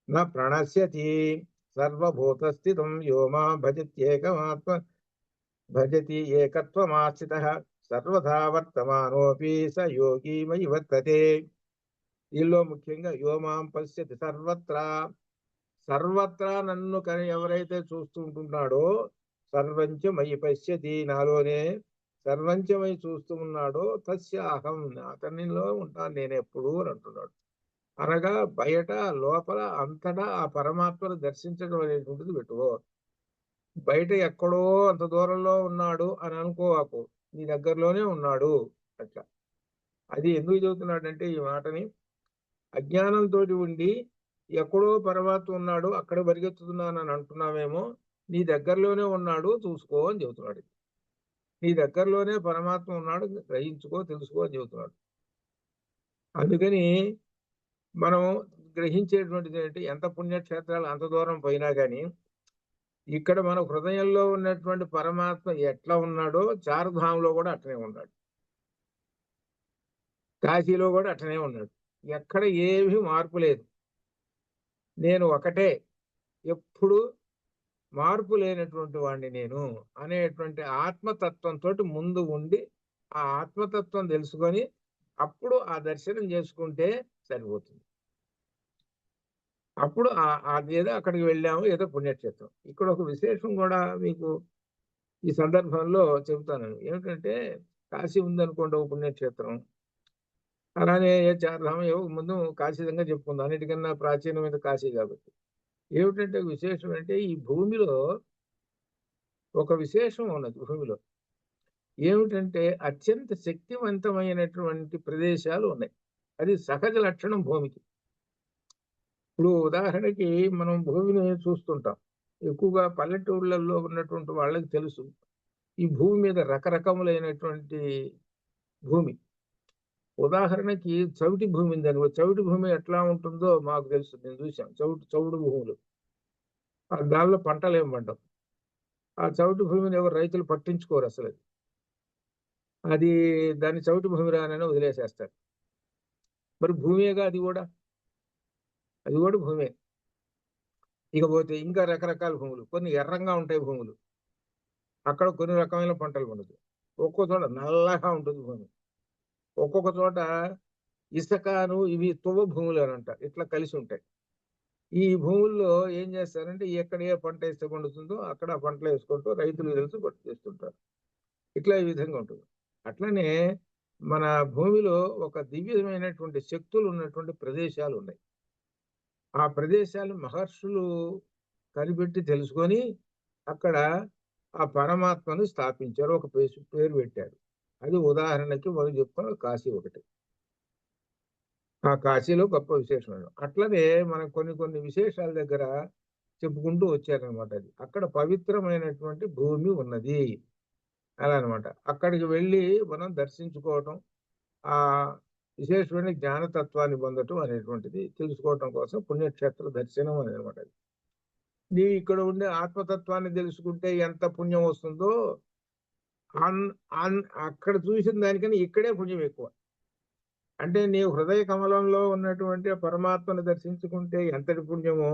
న ప్రణశ్యతి. సర్వభూతస్థితం యో మాం భజత్యేకమాత్మ భజతి ఏకత్వమాశ్రితః సర్వదా వర్తమానోపి స యోగి మయి వర్తతే. దీనిలో ముఖ్యంగా యోమాం పశ్యతి సర్వత్రా, సర్వత్రా నన్ను ఎవరైతే చూస్తూ ఉంటున్నాడో, సర్వంచ మయి పశ్యతి నాలోనే సర్వంచమై చూస్తూ ఉన్నాడో తస్య అహం అతనిలో ఉంటాను నేను ఎప్పుడు అని అంటున్నాడు. అనగా బయట లోపల అంతటా ఆ పరమాత్మను దర్శించడం అనేటువంటిది పెట్టుకో. బయట ఎక్కడో అంత దూరంలో ఉన్నాడు అని అనుకోవాకు, నీ దగ్గరలోనే ఉన్నాడు అట్లా. అది ఎందుకు చెబుతున్నాడంటే ఈ మాటని, అజ్ఞానంతో ఉండి ఎక్కడో పరమాత్మ ఉన్నాడు అక్కడ పరిగెత్తుతున్నానని అంటున్నావేమో, నీ దగ్గరలోనే ఉన్నాడు చూసుకో అని చెబుతున్నాడు. నీ దగ్గరలోనే పరమాత్మ ఉన్నాడు గ్రహించుకో తెలుసుకో అని చెబుతున్నాడు. అందుకని మనం గ్రహించేటువంటిది ఏంటి, ఎంత పుణ్యక్షేత్రాలు అంత దూరం పోయినా కానీ ఇక్కడ మన హృదయంలో ఉన్నటువంటి పరమాత్మ ఎట్లా ఉన్నాడో చార్ధాంలో కూడా అట్లనే ఉన్నాడు, కాశీలో కూడా అట్లనే ఉన్నాడు. ఎక్కడ ఏమీ మార్పు లేదు. నేను ఒకటే, ఎప్పుడు మార్పు లేనటువంటి వాడిని నేను అనేటువంటి ఆత్మతత్వంతో ముందు ఉండి ఆ ఆత్మతత్వం తెలుసుకొని అప్పుడు ఆ దర్శనం చేసుకుంటే సరిపోతుంది. అప్పుడు అదేదో అక్కడికి వెళ్ళాము, ఏదో పుణ్యక్షేత్రం. ఇక్కడ ఒక విశేషం కూడా మీకు ఈ సందర్భంలో చెబుతాను. ఏమిటంటే కాశీ ఉందనుకోండి ఒక పుణ్యక్షేత్రం, అలానే చార్ధామ ఏవో ముందు కాశీ విధంగా చెప్పుకుందాం, అన్నిటికన్నా ప్రాచీనమైన కాశీ కాబట్టి. ఏమిటంటే విశేషం అంటే ఈ భూమిలో ఒక విశేషం ఉన్నది. భూమిలో ఏమిటంటే అత్యంత శక్తివంతమైనటువంటి ప్రదేశాలు ఉన్నాయి. అది సహజ లక్షణం భూమికి. ఇప్పుడు ఉదాహరణకి మనం భూమిని చూస్తుంటాం, ఎక్కువగా పల్లెటూళ్ళల్లో ఉన్నటువంటి వాళ్ళకి తెలుసు ఈ భూమి మీద రకరకములైనటువంటి భూమి. ఉదాహరణకి చవిటి భూమి ఉందని, చవిటి భూమి ఎట్లా ఉంటుందో మాకు తెలుసు, నేను చూసాను చౌడు భూములు. దానిలో పంటలు ఏం పండవు. ఆ చౌటి భూమిని ఎవరు రైతులు పట్టించుకోరు అసలు. అది దాన్ని చౌటి భూమి రానని వదిలేసేస్తారు. మరి భూమిగా అది కూడా భూమే. ఇకపోతే ఇంకా రకరకాల భూములు, కొన్ని ఎర్రంగా ఉంటాయి భూములు, అక్కడ కొన్ని రకమైన పంటలు పండుతాయి. ఒక్కో చోట నల్లగా ఉంటుంది భూమి, ఒక్కొక్క చోట ఇసుకను ఇవి తువ్వ భూములు అని అంటారు, ఇట్లా కలిసి ఉంటాయి. ఈ భూముల్లో ఏం చేస్తారంటే ఎక్కడ ఏ పంట వేస్తే పండుతుందో అక్కడ ఆ పంటలు వేసుకుంటూ రైతులు తెలుసు పట్టు చేస్తుంటారు. ఇట్లా ఈ విధంగా ఉంటుంది. అట్లనే మన భూమిలో ఒక దివ్యమైనటువంటి శక్తులు ఉన్నటువంటి ప్రదేశాలు ఉన్నాయి. ఆ ప్రదేశాలు మహర్షులు కనిపెట్టి తెలుసుకొని అక్కడ ఆ పరమాత్మను స్థాపించారు, ఒక పేరు పెట్టారు. అది ఉదాహరణకి మనం చెప్పుకున్న కాశీ ఒకటి. ఆ కాశీలో గొప్ప విశేషం. అట్లనే మనం కొన్ని కొన్ని విశేషాల దగ్గర చెప్పుకుంటూ వచ్చారనమాట. అది అక్కడ పవిత్రమైనటువంటి భూమి ఉన్నది అలా అనమాట. అక్కడికి వెళ్ళి మనం దర్శించుకోవటం, ఆ విశేషమైన జ్ఞానతత్వాన్ని పొందటం అనేటువంటిది తెలుసుకోవటం కోసం పుణ్యక్షేత్ర దర్శనం అనేది అనమాట. నీవు ఇక్కడ ఉండే ఆత్మతత్వాన్ని తెలుసుకుంటే ఎంత పుణ్యం వస్తుందో అక్కడ చూసిన దానికన్నా ఇక్కడే పుణ్యం ఎక్కువ. అంటే నీ హృదయ కమలంలో ఉన్నటువంటి పరమాత్మను దర్శించుకుంటే ఎంతటి పుణ్యమో,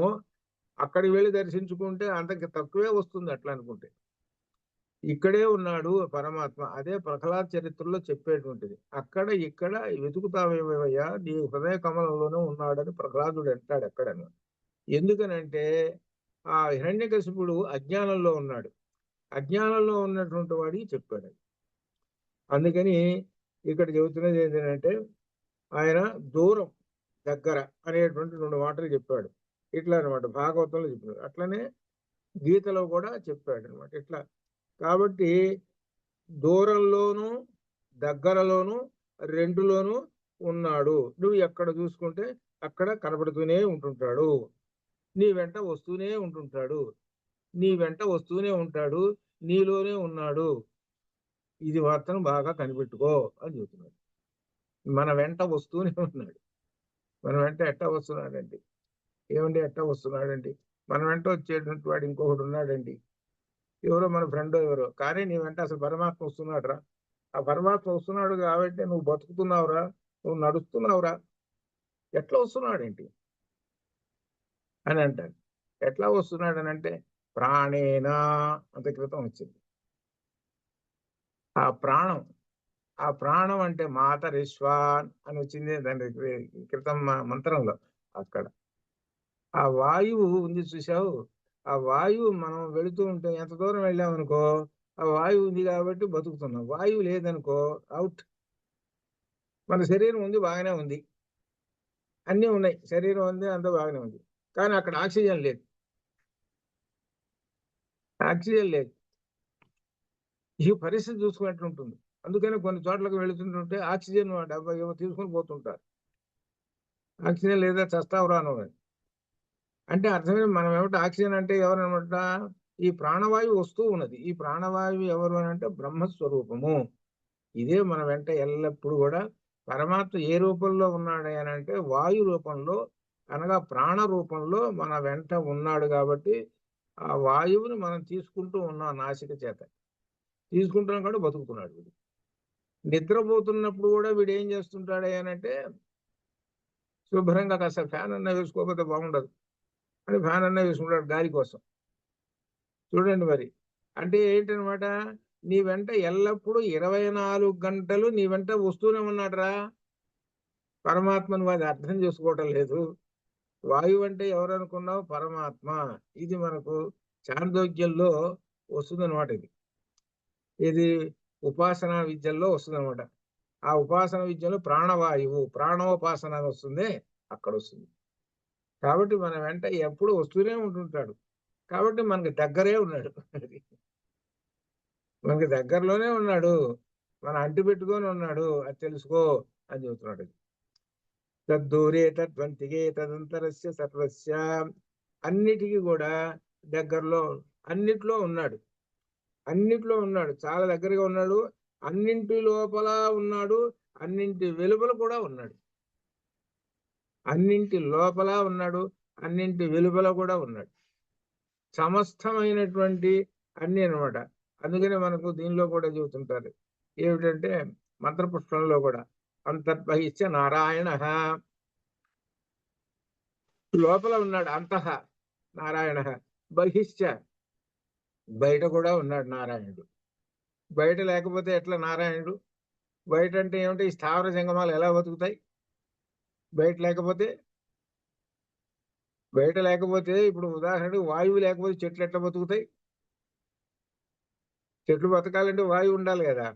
అక్కడికి వెళ్ళి దర్శించుకుంటే అంతకి తక్కువే వస్తుంది అట్లా అనుకుంటే. ఇక్కడే ఉన్నాడు పరమాత్మ. అదే ప్రహ్లాద చరిత్రలో చెప్పేటువంటిది. అక్కడ ఇక్కడ వెతుకుతావేమయ్యా, నీ హృదయ కమలంలోనే ఉన్నాడని ప్రహ్లాదుడు అంటాడు ఎక్కడను. ఎందుకనంటే ఆ హిరణ్యకశిపుడు అజ్ఞానంలో ఉన్నాడు. అజ్ఞానంలో ఉన్నటువంటి వాడికి చెప్పాడు. అందుకని ఇక్కడ చెబుతున్నది ఏంటంటే, ఆయన దూరం దగ్గర అనేటువంటి 2 మాటలు చెప్పాడు. ఇట్లా అనమాట భాగవతంలో చెప్పాడు. అట్లనే గీతలో కూడా చెప్పాడు అనమాట ఇట్లా. కాబట్టి దూరంలోనూ దగ్గరలోనూ రెండులోనూ ఉన్నాడు. నువ్వు ఎక్కడ చూసుకుంటే అక్కడ కనబడుతూనే ఉంటుంటాడు. నీ వెంట వస్తూనే ఉంటుంటాడు. నీ వెంట వస్తూనే ఉంటాడు. నీలోనే ఉన్నాడు. ఇది మాత్రం బాగా కనిపెట్టుకో అని చెబుతున్నాడు. మన వెంట వస్తూనే ఉన్నాడు. మన వెంట ఎట్టా వస్తున్నాడండి? ఏమండి ఎట్టా వస్తున్నాడండి? మన వెంట వచ్చేటువంటి వాడు ఇంకొకడు ఉన్నాడండి. ఎవరో మన ఫ్రెండ్ ఎవరో. కానీ నీ వెంట అసలు పరమాత్మ వస్తున్నాడు రా. ఆ పరమాత్మ వస్తున్నాడు కాబట్టి నువ్వు బతుకుతున్నావురా, నువ్వు నడుస్తున్నావురా. ఎట్లా వస్తున్నాడేంటి అని అంటారు. ఎట్లా వస్తున్నాడని అంటే ప్రాణేనా అంత క్రితం వచ్చింది. ఆ ప్రాణం, ఆ ప్రాణం అంటే మాతరిశ్వాన్ అని వచ్చింది దాని క్రితం మంత్రంలో. అక్కడ ఆ వాయువు ఉంది చూసావు, ఆ వాయువు మనం వెళుతూ ఉంటే ఎంత దూరం వెళ్ళామనుకో, ఆ వాయువు ఉంది కాబట్టి బతుకుతున్నాం. వాయువు లేదనుకో అవుట్. మన శరీరం ఉంది, బాగానే ఉంది, అన్నీ ఉన్నాయి, శరీరం ఉంది, అంతా బాగానే ఉంది. కానీ అక్కడ ఆక్సిజన్ లేదు. ఆక్సిజన్ లేదు. ఈ పరిస్థితి చూసుకున్నట్టు ఉంటుంది. అందుకని కొన్ని చోట్లకు వెళుతుంటుంటే ఆక్సిజన్ డబ్బా ఏమో తీసుకుని పోతుంటారు. ఆక్సిజన్ లేదా చస్తావు రాను అని. అంటే అర్థమైంది. మనం ఏమిటి ఆక్సిజన్ అంటే ఎవరనమాట? ఈ ప్రాణవాయువు వస్తూ ఉన్నది. ఈ ప్రాణవాయువు ఎవరు అని అంటే బ్రహ్మస్వరూపము. ఇదే మన వెంట ఎల్లప్పుడూ కూడా పరమాత్మ ఏ రూపంలో ఉన్నాడు అని అంటే వాయు రూపంలో, అనగా ప్రాణ రూపంలో మన వెంట ఉన్నాడు. కాబట్టి ఆ వాయువుని మనం తీసుకుంటూ ఉన్నాం నాసిక చేత. తీసుకుంటున్నాం కూడా బతుకుతున్నాడు వీడు. నిద్రపోతున్నప్పుడు కూడా వీడు ఏం చేస్తుంటాడు అని అంటే శుభ్రంగా కాస్త ఫ్యాన్ అన్నా వేసుకోకపోతే బాగుండదు అని ఫ్యాన్ అన్నా వేసుకుంటాడు గాలి కోసం. చూడండి మరి. అంటే ఏంటనమాట, నీ వెంట ఎల్లప్పుడూ 24 గంటలు నీ వెంట వస్తూనే ఉన్నాడు రా. పరమాత్మను అది అర్థం చేసుకోవటం లేదు. వాయువు అంటే ఎవరనుకున్నావు? పరమాత్మ. ఇది మనకు చాందోగ్యంలో వస్తుందన్నమాట. ఇది ఉపాసనా విద్యల్లో వస్తుందన్నమాట. ఆ ఉపాసన విద్యలో ప్రాణవాయువు, ప్రాణోపాసన అని వస్తుంది, అక్కడ వస్తుంది. కాబట్టి మన వెంట ఎప్పుడు వస్తూనే ఉంటుంటాడు. కాబట్టి మనకి దగ్గరే ఉన్నాడు. మనకి దగ్గరలోనే ఉన్నాడు. మన అంటి పెట్టుకొని ఉన్నాడు, అది తెలుసుకో అని చెబుతున్నాడు. తద్దూరే తద్వంతికే తదంతరస్య సర్వస్య. అన్నిటికీ కూడా దగ్గరలో, అన్నిట్లో ఉన్నాడు. అన్నిట్లో ఉన్నాడు, చాలా దగ్గరగా ఉన్నాడు. అన్నింటి లోపల ఉన్నాడు, అన్నింటి వెలుపల కూడా ఉన్నాడు. అన్నింటి లోపల ఉన్నాడు, అన్నింటి వెలుపల కూడా ఉన్నాడు. సమస్తమైనటువంటి అన్ని అనమాట. అందుకనే మనకు దీనిలో కూడా చెబుతుంటారు ఏమిటంటే మంత్రపుష్పంలో కూడా అంతర్బహిశ్చ నారాయణ. లోపల ఉన్నాడు అంతః నారాయణ, బహిశ్చ బయట కూడా ఉన్నాడు నారాయణుడు. బయట లేకపోతే ఎట్లా నారాయణుడు? బయట అంటే ఏమిటి? ఈ స్థావర జంగమాలు ఎలా బతుకుతాయి బయట లేకపోతే? బయట లేకపోతే ఇప్పుడు ఉదాహరణకు వాయువు లేకపోతే చెట్లు ఎట్లా బతుకుతాయి? చెట్లు బతకాలంటే వాయువు ఉండాలి కదా.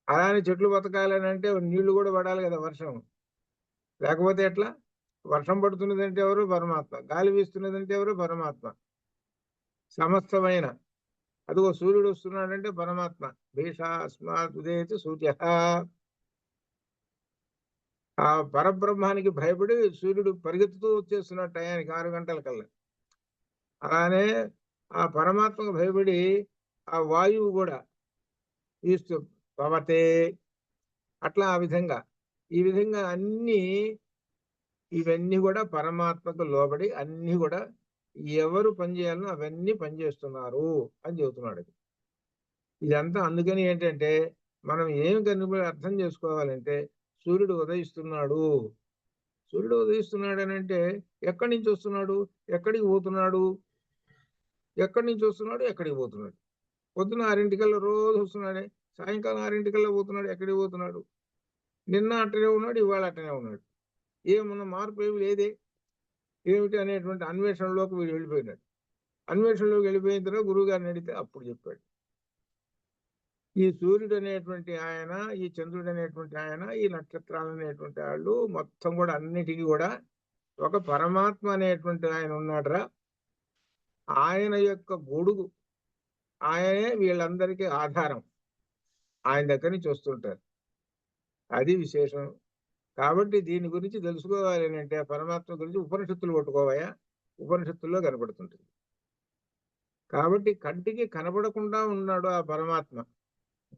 అలానే చెట్లు బతకాలని అంటే నీళ్లు కూడా పడాలి కదా, వర్షం. లేకపోతే ఎట్లా? వర్షం పడుతున్నదంటే ఎవరు? పరమాత్మ. గాలి వీస్తున్నదంటే ఎవరు? పరమాత్మ. సమస్తమైన అదిగో సూర్యుడు వస్తున్నాడంటే పరమాత్మ. భీషాస్మాత్ ఉదేతి సూర్య. ఆ పరబ్రహ్మానికి భయపడి సూర్యుడు పరిగెత్తుతూ వచ్చేస్తున్నాడు టయానికి 6 గంటల కల్లా. అలానే ఆ పరమాత్మకు భయపడి ఆ వాయువు కూడా ఈస్తు పవతే. అట్లా ఆ విధంగా ఈ విధంగా ఇవన్నీ కూడా పరమాత్మకు లోబడి అన్ని కూడా ఎవరు పనిచేయాలనో అవన్నీ పనిచేస్తున్నారు అని చెబుతున్నాడు. ఇదంతా అందుకని ఏంటంటే మనం ఏం అర్థం చేసుకోవాలంటే సూర్యుడు ఉదయిస్తున్నాడు. సూర్యుడు ఉదయిస్తున్నాడు అని అంటే ఎక్కడి నుంచి వస్తున్నాడు, ఎక్కడికి పోతున్నాడు, ఎక్కడి నుంచి వస్తున్నాడు, ఎక్కడికి పోతున్నాడు. పొద్దున 6 రోజు వస్తున్నాడే, సాయంకాలం 6 పోతున్నాడు. ఎక్కడికి పోతున్నాడు? నిన్న అట్టనే ఉన్నాడు, ఇవాళ అట్టనే ఉన్నాడు. ఏమన్నా మార్పు ఏమి లేదే, ఏమిటి అనేటువంటి అన్వేషణలోకి వీడు వెళ్ళిపోయినాడు. అన్వేషణలోకి వెళ్ళిపోయిన తర్వాత గురువు గారిని అడిగితే అప్పుడు చెప్పాడు, ఈ సూర్యుడు అనేటువంటి ఆయన, ఈ చంద్రుడు అనేటువంటి ఆయన, ఈ నక్షత్రాలు అనేటువంటి వాళ్ళు మొత్తం కూడా అన్నిటికీ కూడా ఒక పరమాత్మ అనేటువంటి ఆయన ఉన్నాడురా. ఆయన యొక్క గొడుగు, ఆయనే వీళ్ళందరికీ ఆధారం. ఆయన దగ్గర నుంచి వస్తుంటారు. అది విశేషం. కాబట్టి దీని గురించి తెలుసుకోవాలి అంటే పరమాత్మ గురించి ఉపనిషత్తులు పట్టుకోవాయా, ఉపనిషత్తుల్లో కనపడుతుంటుంది. కాబట్టి కంటికి కనపడకుండా ఉన్నాడు ఆ పరమాత్మ,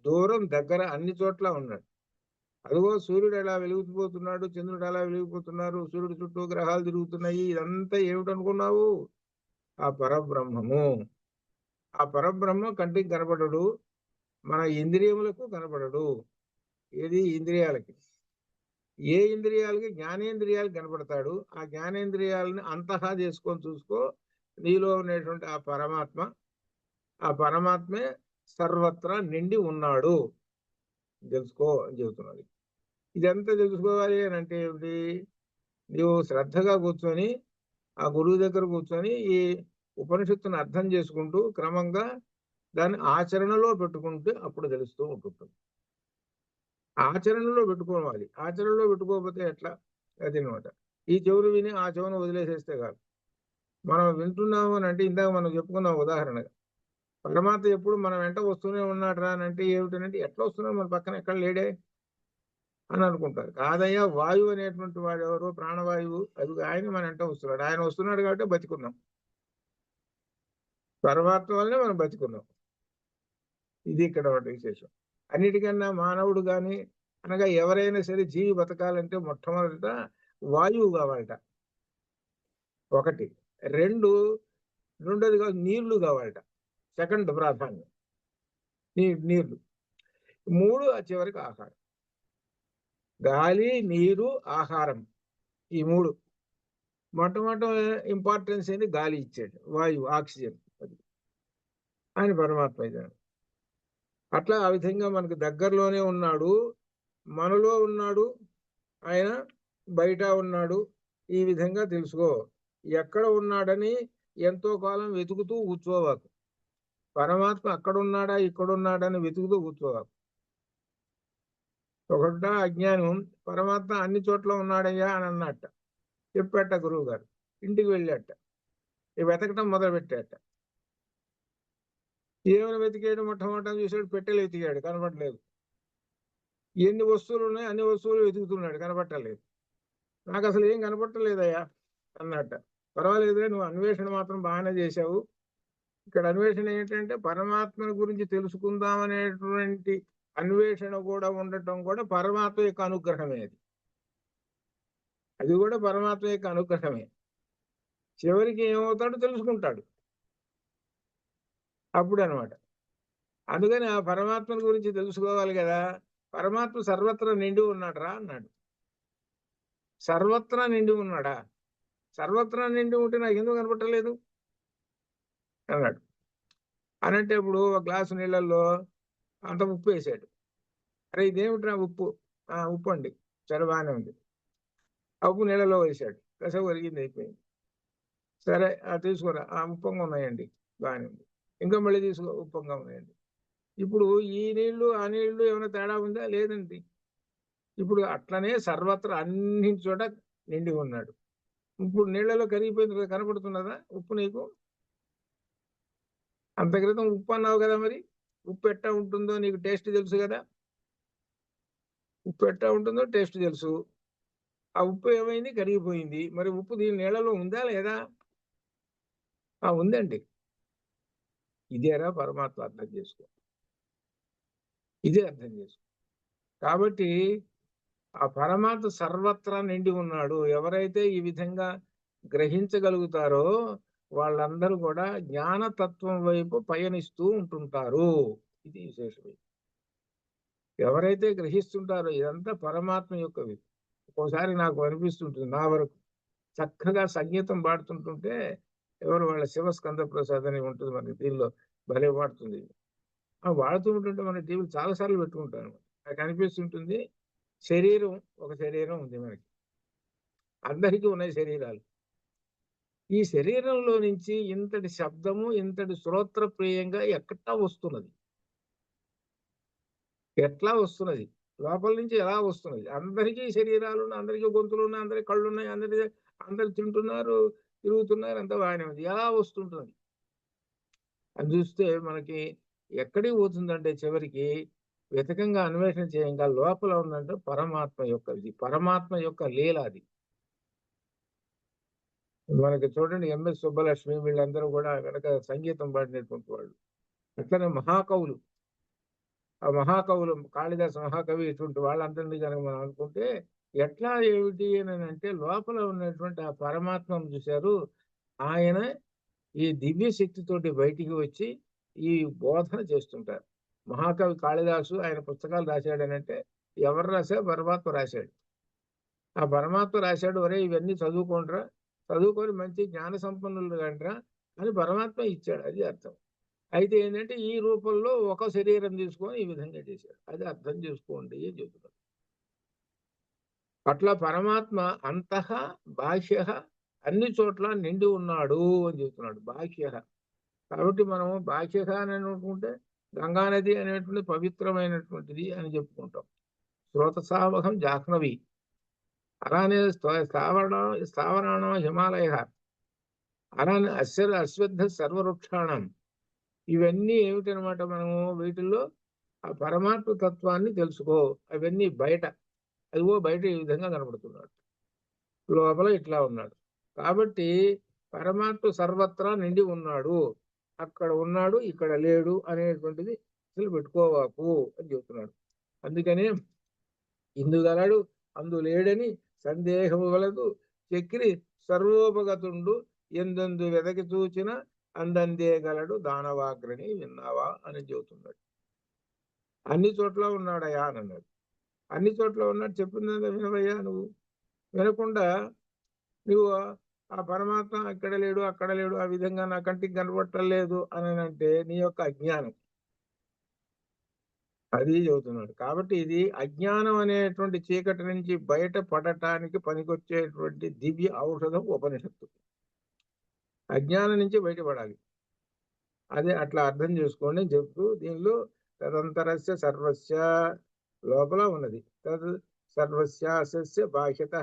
దూరం దగ్గర అన్ని చోట్ల ఉన్నాడు. అదిగో సూర్యుడు ఎలా వెలిగిపోతున్నాడు, చంద్రుడు ఎలా వెలిగిపోతున్నారు, సూర్యుడు చుట్టూ గ్రహాలు తిరుగుతున్నాయి. ఇదంతా ఏమిటనుకున్నావు? ఆ పరబ్రహ్మము. ఆ పరబ్రహ్మ కంటికి కనపడడు, మన ఇంద్రియములకు కనపడడు. ఏది? ఇంద్రియాలకి. ఏ ఇంద్రియాలకి? జ్ఞానేంద్రియాలు కనపడతాడు. ఆ జ్ఞానేంద్రియాలని అంతహా చేసుకొని చూసుకో, నీలో ఉండేటువంటి ఆ పరమాత్మ, ఆ పరమాత్మే సర్వత్రా నిండి ఉన్నాడు తెలుసుకో అని చెబుతున్నాడు. ఇదంతా తెలుసుకోవాలి అని అంటే ఏమిటి? నీవు శ్రద్ధగా కూర్చొని ఆ గురువు దగ్గర కూర్చొని ఈ ఉపనిషత్తును అర్థం చేసుకుంటూ క్రమంగా దాన్ని ఆచరణలో పెట్టుకుంటే అప్పుడు తెలుస్తూ ఉంటుంది. ఆచరణలో పెట్టుకోవాలి. ఆచరణలో పెట్టుకోకపోతే ఎట్లా? అది అనమాట. ఈ చెవులు విని ఆ చెవును వదిలేసేస్తే కాదు. మనం వింటున్నాము అని అంటే ఇందాక మనం చెప్పుకున్నాం ఉదాహరణగా, పరమాత్మ ఎప్పుడు మన వెంట వస్తూనే ఉన్నాడు రా అని అంటే ఏమిటనంటే ఎట్లా వస్తున్నాడు, మన పక్కన ఎక్కడ లేడే అని అనుకుంటారు. కాదయ్యా, వాయువు అనేటువంటి వాడు ఎవరు? ప్రాణవాయువు. అది ఆయన మన వెంట వస్తున్నాడు. ఆయన వస్తున్నాడు కాబట్టి బతికున్నాం. పరమాత్మ వల్లనే మనం బతికున్నాం. ఇది ఇక్కడ ఒకటి విశేషం. అన్నిటికన్నా మానవుడు కానీ అనగా ఎవరైనా సరే జీవి బతకాలంటే మొట్టమొదట వాయువు కావాలట, ఒకటి. రెండోది కాదు, నీళ్లు కావాలట, సెకండ్ ప్రాధాన్యం. నీళ్లు. 3 చివరికి ఆహారం. గాలి, నీరు, ఆహారం, ఈ 3 మొట్టమొదటి ఇంపార్టెన్స్ ఏంటి? గాలి ఇచ్చాడు, వాయువు, ఆక్సిజన్. అది ఆయన పరమాత్మ ఇదాడు. అట్లా ఆ విధంగా మనకు దగ్గరలోనే ఉన్నాడు, మనలో ఉన్నాడు, ఆయన బయట ఉన్నాడు. ఈ విధంగా తెలుసుకో. ఎక్కడ ఉన్నాడని ఎంతో కాలం వెతుకుతూ కూర్చోవాకు. పరమాత్మ అక్కడున్నాడా ఇక్కడున్నాడని వెతుకుతూ కూర్చోవాకు. ఒకట అజ్ఞానం, పరమాత్మ అన్ని చోట్ల ఉన్నాడయ్యా అని అన్నట్ట. చెప్పాట గురువు గారు. ఇంటికి వెళ్ళాట, వెతకటం మొదలు పెట్టాట. ఏమైనా వెతికాడు? మొట్టమొదటి చూసాడు, పెట్టెలు వెతికాడు, కనపడలేదు. ఎన్ని వస్తువులు ఉన్నాయి అన్ని వస్తువులు వెతుకుతున్నాడు, కనపట్టలేదు. నాకు అసలు ఏం కనపట్టలేదయ్యా అన్నట్ట. పర్వాలేదులే, నువ్వు అన్వేషణ మాత్రం బాగానే చేశావు. ఇక్కడ అన్వేషణ ఏంటంటే పరమాత్మని గురించి తెలుసుకుందామనేటువంటి అన్వేషణ కూడా ఉండటం కూడా పరమాత్మ యొక్క అనుగ్రహమే. అది కూడా పరమాత్మ యొక్క అనుగ్రహమే. చివరికి ఏమవుతాడో తెలుసుకుంటాడు అప్పుడు అనమాట. అందుకని ఆ పరమాత్మని గురించి తెలుసుకోవాలి కదా. పరమాత్మ సర్వత్రా నిండి ఉన్నాడు అన్నాడు. సర్వత్రా నిండి ఉన్నాడా? సర్వత్రా నిండి ఉంటే నాకు ఎందుకు కనపట్టలేదు అన్నాడు. అనంటే ఇప్పుడు ఒక గ్లాసు నీళ్ళల్లో అంత ఉప్పు వేసాడు. అరే ఇదేమిటి నా ఉప్పు? ఉప్పు అండి. సరే, బాగానే ఉంది. ఆ ఉప్పు నీళ్ళలో వేసాడు, కసవ ఒరిగింది, అయిపోయింది. సరే తీసుకోరా, ఉప్పంగా ఉన్నాయండి, బాగానే ఉంది. ఇంకా మళ్ళీ తీసుకో, ఉప్పంగా ఉన్నాయండి. ఇప్పుడు ఈ నీళ్లు ఆ నీళ్లు ఏమైనా తేడా ఉందా? లేదండి. ఇప్పుడు అట్లనే సర్వత్రా అన్ని చోట నిండి ఉన్నాడు. ఇప్పుడు నీళ్లలో కరిగిపోయింది కనపడుతున్నదా ఉప్పు నీకు? అంత క్రితం ఉప్పు అన్నావు కదా, మరి ఉప్పు ఎట్టా ఉంటుందో నీకు టేస్ట్ తెలుసు కదా, ఉప్పు ఎట్టా ఉంటుందో టేస్ట్ తెలుసు. ఆ ఉప్పు ఏమైంది? కరిగిపోయింది. మరి ఉప్పు దీని నీళ్ళలో ఉందా లేదా? ఉందండి. ఇదేరా పరమాత్మ, అర్థం చేసుకో. ఇదే అర్థం చేసుకో. కాబట్టి ఆ పరమాత్మ సర్వత్రా నిండి ఉన్నాడు. ఎవరైతే ఈ విధంగా గ్రహించగలుగుతారో వాళ్ళందరూ కూడా జ్ఞానతత్వం వైపు పయనిస్తూ ఉంటుంటారు. ఇది విశేషం. ఎవరైతే గ్రహిస్తుంటారో ఇదంతా పరమాత్మ యొక్క ఒక్కోసారి నాకు అనిపిస్తుంటుంది, నా వరకు చక్కగా సంగీతం పాడుతుంటుంటే, ఎవరు వాళ్ళ శివస్కంద ప్రసాద్ అని ఉంటుంది మనకి, దీనిలో భలే పాడుతుంది. వాడుతూ ఉంటుంటే మన టీవీలు చాలాసార్లు పెట్టుకుంటాను. నాకు అనిపిస్తుంటుంది, శరీరం ఒక శరీరం ఉంది మనకి, అందరికీ ఉన్నాయి శరీరాలు. ఈ శరీరంలో నుంచి ఇంతటి శబ్దము ఇంతటి శ్రోత్రప్రియంగా ఎక్కడా వస్తున్నది, ఎట్లా వస్తున్నది, లోపల నుంచి ఎలా వస్తున్నది? అందరికీ శరీరాలు ఉన్నాయి, అందరికీ గొంతులు ఉన్నాయి, అందరికి కళ్ళు ఉన్నాయి, అందరు తింటున్నారు, తిరుగుతున్నారు, అంతా బాగానే ఉంది. ఎలా వస్తుంటుంది అని చూస్తే మనకి ఎక్కడికి పోతుందంటే చివరికి వెతకంగా అన్వేషణ చేయంగా లోపల ఉందంటే పరమాత్మ యొక్క పరమాత్మ యొక్క లీల అది. మనకి చూడండి, ఎంఎస్ సుబ్బలక్ష్మి వీళ్ళందరూ కూడా వెనక సంగీతం పాడినటువంటి వాళ్ళు. అట్లనే మహాకవులు, ఆ మహాకవులు కాళిదాస మహాకవి, ఇటువంటి వాళ్ళందరినీ కనుక మనం అనుకుంటే ఎట్లా ఏమిటి అని అంటే లోపల ఉన్నటువంటి ఆ పరమాత్మను చూశారు. ఆయన ఈ దివ్య శక్తితోటి బయటికి వచ్చి ఈ బోధన చేస్తుంటారు. మహాకవి కాళిదాసు ఆయన పుస్తకాలు రాశాడనంటే ఎవరు రాశారు? పరమాత్మ రాశాడు. ఆ పరమాత్మ రాశాడు, ఒరే ఇవన్నీ చదువుకోండిరా, చదువుకొని మంచి జ్ఞాన సంపన్నులు కండ్రా అని పరమాత్మ ఇచ్చాడు. అది అర్థం. అయితే ఏంటంటే ఈ రూపంలో ఒక శరీరం తీసుకొని ఈ విధంగా చేశాడు. అది అర్థం చేసుకోండి అని చెబుతున్నాడు. అట్లా పరమాత్మ అంతః బాహ్య అన్ని చోట్ల నిండి ఉన్నాడు అని చెబుతున్నాడు. బాహ్య కాబట్టి మనం బాహ్య అని అనుకుంటే గంగానది అనేటువంటి పవిత్రమైనటువంటిది అని చెప్పుకుంటాం. స్రోతసావహం జాహ్నవి, అలానే స్థావరాణం హిమాలయ, అలానే అశ్వత్థ సర్వవృక్షాణం. ఇవన్నీ ఏమిటనమాట? మనము వీటిల్లో ఆ పరమాత్మ తత్వాన్ని తెలుసుకో. అవన్నీ బయట, అదిగో బయట ఈ విధంగా కనబడుతున్నాడు, లోపల ఇట్లా ఉన్నాడు. కాబట్టి పరమాత్మ సర్వత్రా నిండి ఉన్నాడు, అక్కడ ఉన్నాడు ఇక్కడ లేడు అనేటువంటిది అసలు పెట్టుకోవాకు అని చెబుతున్నాడు. అందుకనే ఇందుగలడు అందు లేడని సందేహము వలదు, చక్రి సర్వోపగతుండు ఎందెందు వెదకి చూచిన అందందే గలడు దానవాగ్రని విన్నావా అని చెబుతున్నాడు. అన్ని చోట్ల ఉన్నాడయా అని అన్నాడు. అన్ని చోట్ల ఉన్నాడు చెప్పిందా వినవయ్యా? నువ్వు వినకుండా నువ్వు ఆ పరమాత్మ ఇక్కడ లేడు అక్కడ లేడు, ఆ విధంగా నా కంటికి కనబట్టలేదు అని అంటే నీ యొక్క అజ్ఞానం. అది చెబుతున్నాడు. కాబట్టి ఇది అజ్ఞానం అనేటువంటి చీకటి నుంచి బయట పడటానికి పనికొచ్చేటువంటి దివ్య ఔషధం ఉపనిషత్తు. అజ్ఞానం నుంచి బయటపడాలి, అదే అట్లా అర్థం చేసుకోండి అని చెప్తూ దీనిలో తదంతరస్య సర్వస్య లోపల ఉన్నది, తద్ సర్వస్యాస్య బాహ్యత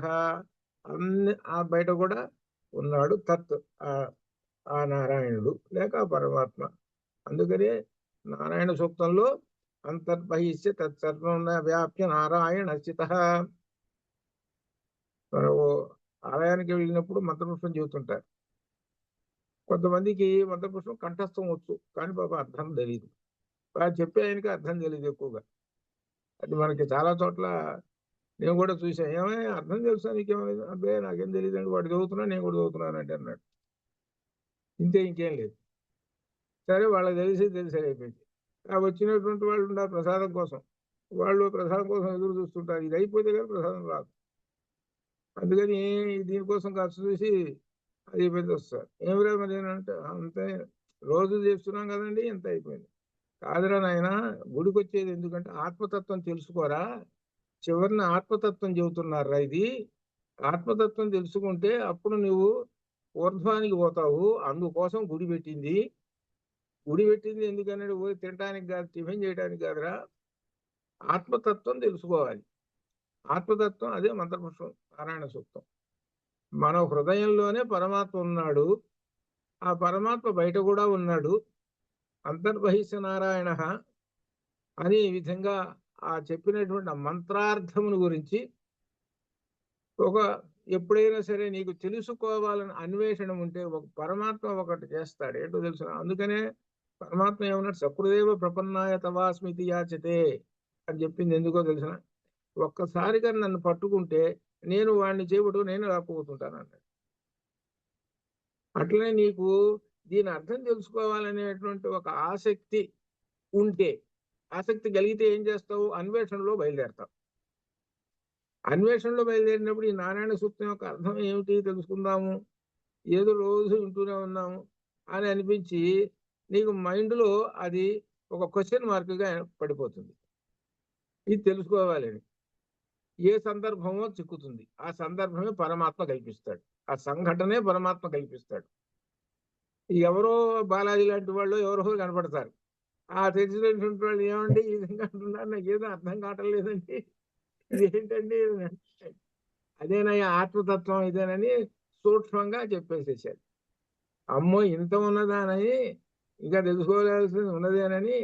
అన్ని ఆ బయట కూడా ఉన్నాడు, తత్ ఆ నారాయణుడు లేక పరమాత్మ. అందుకనే నారాయణ సూక్తంలో అంతర్బహిష్య తత్సర్వం వ్యాప్య నారాయణ స్థిత. మనము ఆలయానికి వెళ్ళినప్పుడు మంత్రపుష్పం చెబుతుంటారు. కొంతమందికి మంత్రపుష్పం కంఠస్థం వచ్చు, కానీ పాప అర్థం తెలియదు. వాడు చెప్పే ఆయనకి అర్థం తెలియదు ఎక్కువగా. అది మనకి చాలా చోట్ల నేను కూడా చూసాను. ఏమైనా అర్థం తెలుసా నీకేమైనా? అబ్బే నాకేం తెలియదు అండి, వాడు చదువుతున్నా నేను కూడా చదువుతున్నాను అంటే అన్నాడు. ఇంతే, ఇంకేం లేదు. సరే వాళ్ళకి తెలిసి అయిపోయింది. వచ్చినటువంటి వాళ్ళు ఉన్నారు ప్రసాదం కోసం, వాళ్ళు ప్రసాదం కోసం ఎదురు చూస్తుంటారు. ఇది అయిపోతే కానీ ప్రసాదం రాదు. అందుకని దీనికోసం ఖర్చు చూసి అది పెద్ద వస్తారు. ఏమిరా మరి అంటే, అంతే రోజు చేస్తున్నాం కదండి, ఎంత అయిపోయింది. కాదురా నాయన, గుడికి వచ్చేది ఎందుకంటే ఆత్మతత్వం తెలుసుకోరా, చివరిని ఆత్మతత్వం చెబుతున్నారా. ఇది ఆత్మతత్వం తెలుసుకుంటే అప్పుడు నువ్వు ఊర్ధ్వానికి పోతావు. అందుకోసం గుడి పెట్టింది. గుడి పెట్టింది ఎందుకన్నాడు? పోయి తినడానికి కాదు, టిఫిన్ చేయడానికి కాదురా, ఆత్మతత్వం తెలుసుకోవాలి. ఆత్మతత్వం అదే మంత్రపుష్పం, నారాయణ సూక్తం. మన హృదయంలోనే పరమాత్మ ఉన్నాడు, ఆ పరమాత్మ బయట కూడా ఉన్నాడు. అంతర్బహిష్య నారాయణ అని ఈ విధంగా ఆ చెప్పినటువంటి మంత్రార్థమును గురించి ఒక ఎప్పుడైనా సరే నీకు తెలుసుకోవాలని అన్వేషణ ఉంటే ఒక పరమాత్మ ఒకటి చేస్తాడు, ఏంటో తెలుసు. అందుకనే పరమాత్మ ఏమన్నాడు, సకృదేవ ప్రపన్నాయ తవాస్మితి యాచతే అని చెప్పింది. ఎందుకో తెలిసిన, ఒక్కసారిగా నన్ను పట్టుకుంటే నేను వాడిని చేపడు నేను రాకపోతుంటాను అన్నాడు. అట్లనే నీకు దీని అర్థం తెలుసుకోవాలనేటువంటి ఒక ఆసక్తి ఉంటే, ఆసక్తి కలిగితే ఏం చేస్తావు, అన్వేషణలో బయలుదేరతావు. అన్వేషణలో బయలుదేరినప్పుడు ఈ నారాయణ సూక్తం యొక్క అర్థం ఏమిటి తెలుసుకుందాము, ఏదో రోజు వింటూనే ఉన్నాము అని అనిపించి నీకు మైండ్లో అది ఒక క్వశ్చన్ మార్క్గా పడిపోతుంది. ఇది తెలుసుకోవాలని ఏ సందర్భమో చిక్కుతుంది, ఆ సందర్భమే పరమాత్మ కల్పిస్తాడు, ఆ సంఘటనే పరమాత్మ కల్పిస్తాడు. ఎవరో బాలాజీ లాంటి వాళ్ళు ఎవరో కనపడతారు, ఆ తెలిసినటువంటి వాళ్ళు ఏమండి ఈ విధంగా అంటున్నారు, నాకు ఏదో అర్థం కావటం లేదండి, ఇదేంటండి, అదేనయ్యా ఆత్మతత్వం ఇదేనని సూక్ష్మంగా చెప్పేసేసాడు. అమ్మో ఇంత ఉన్నదానని, ఇంకా తెలుసుకోవాల్సింది ఉన్నదేనని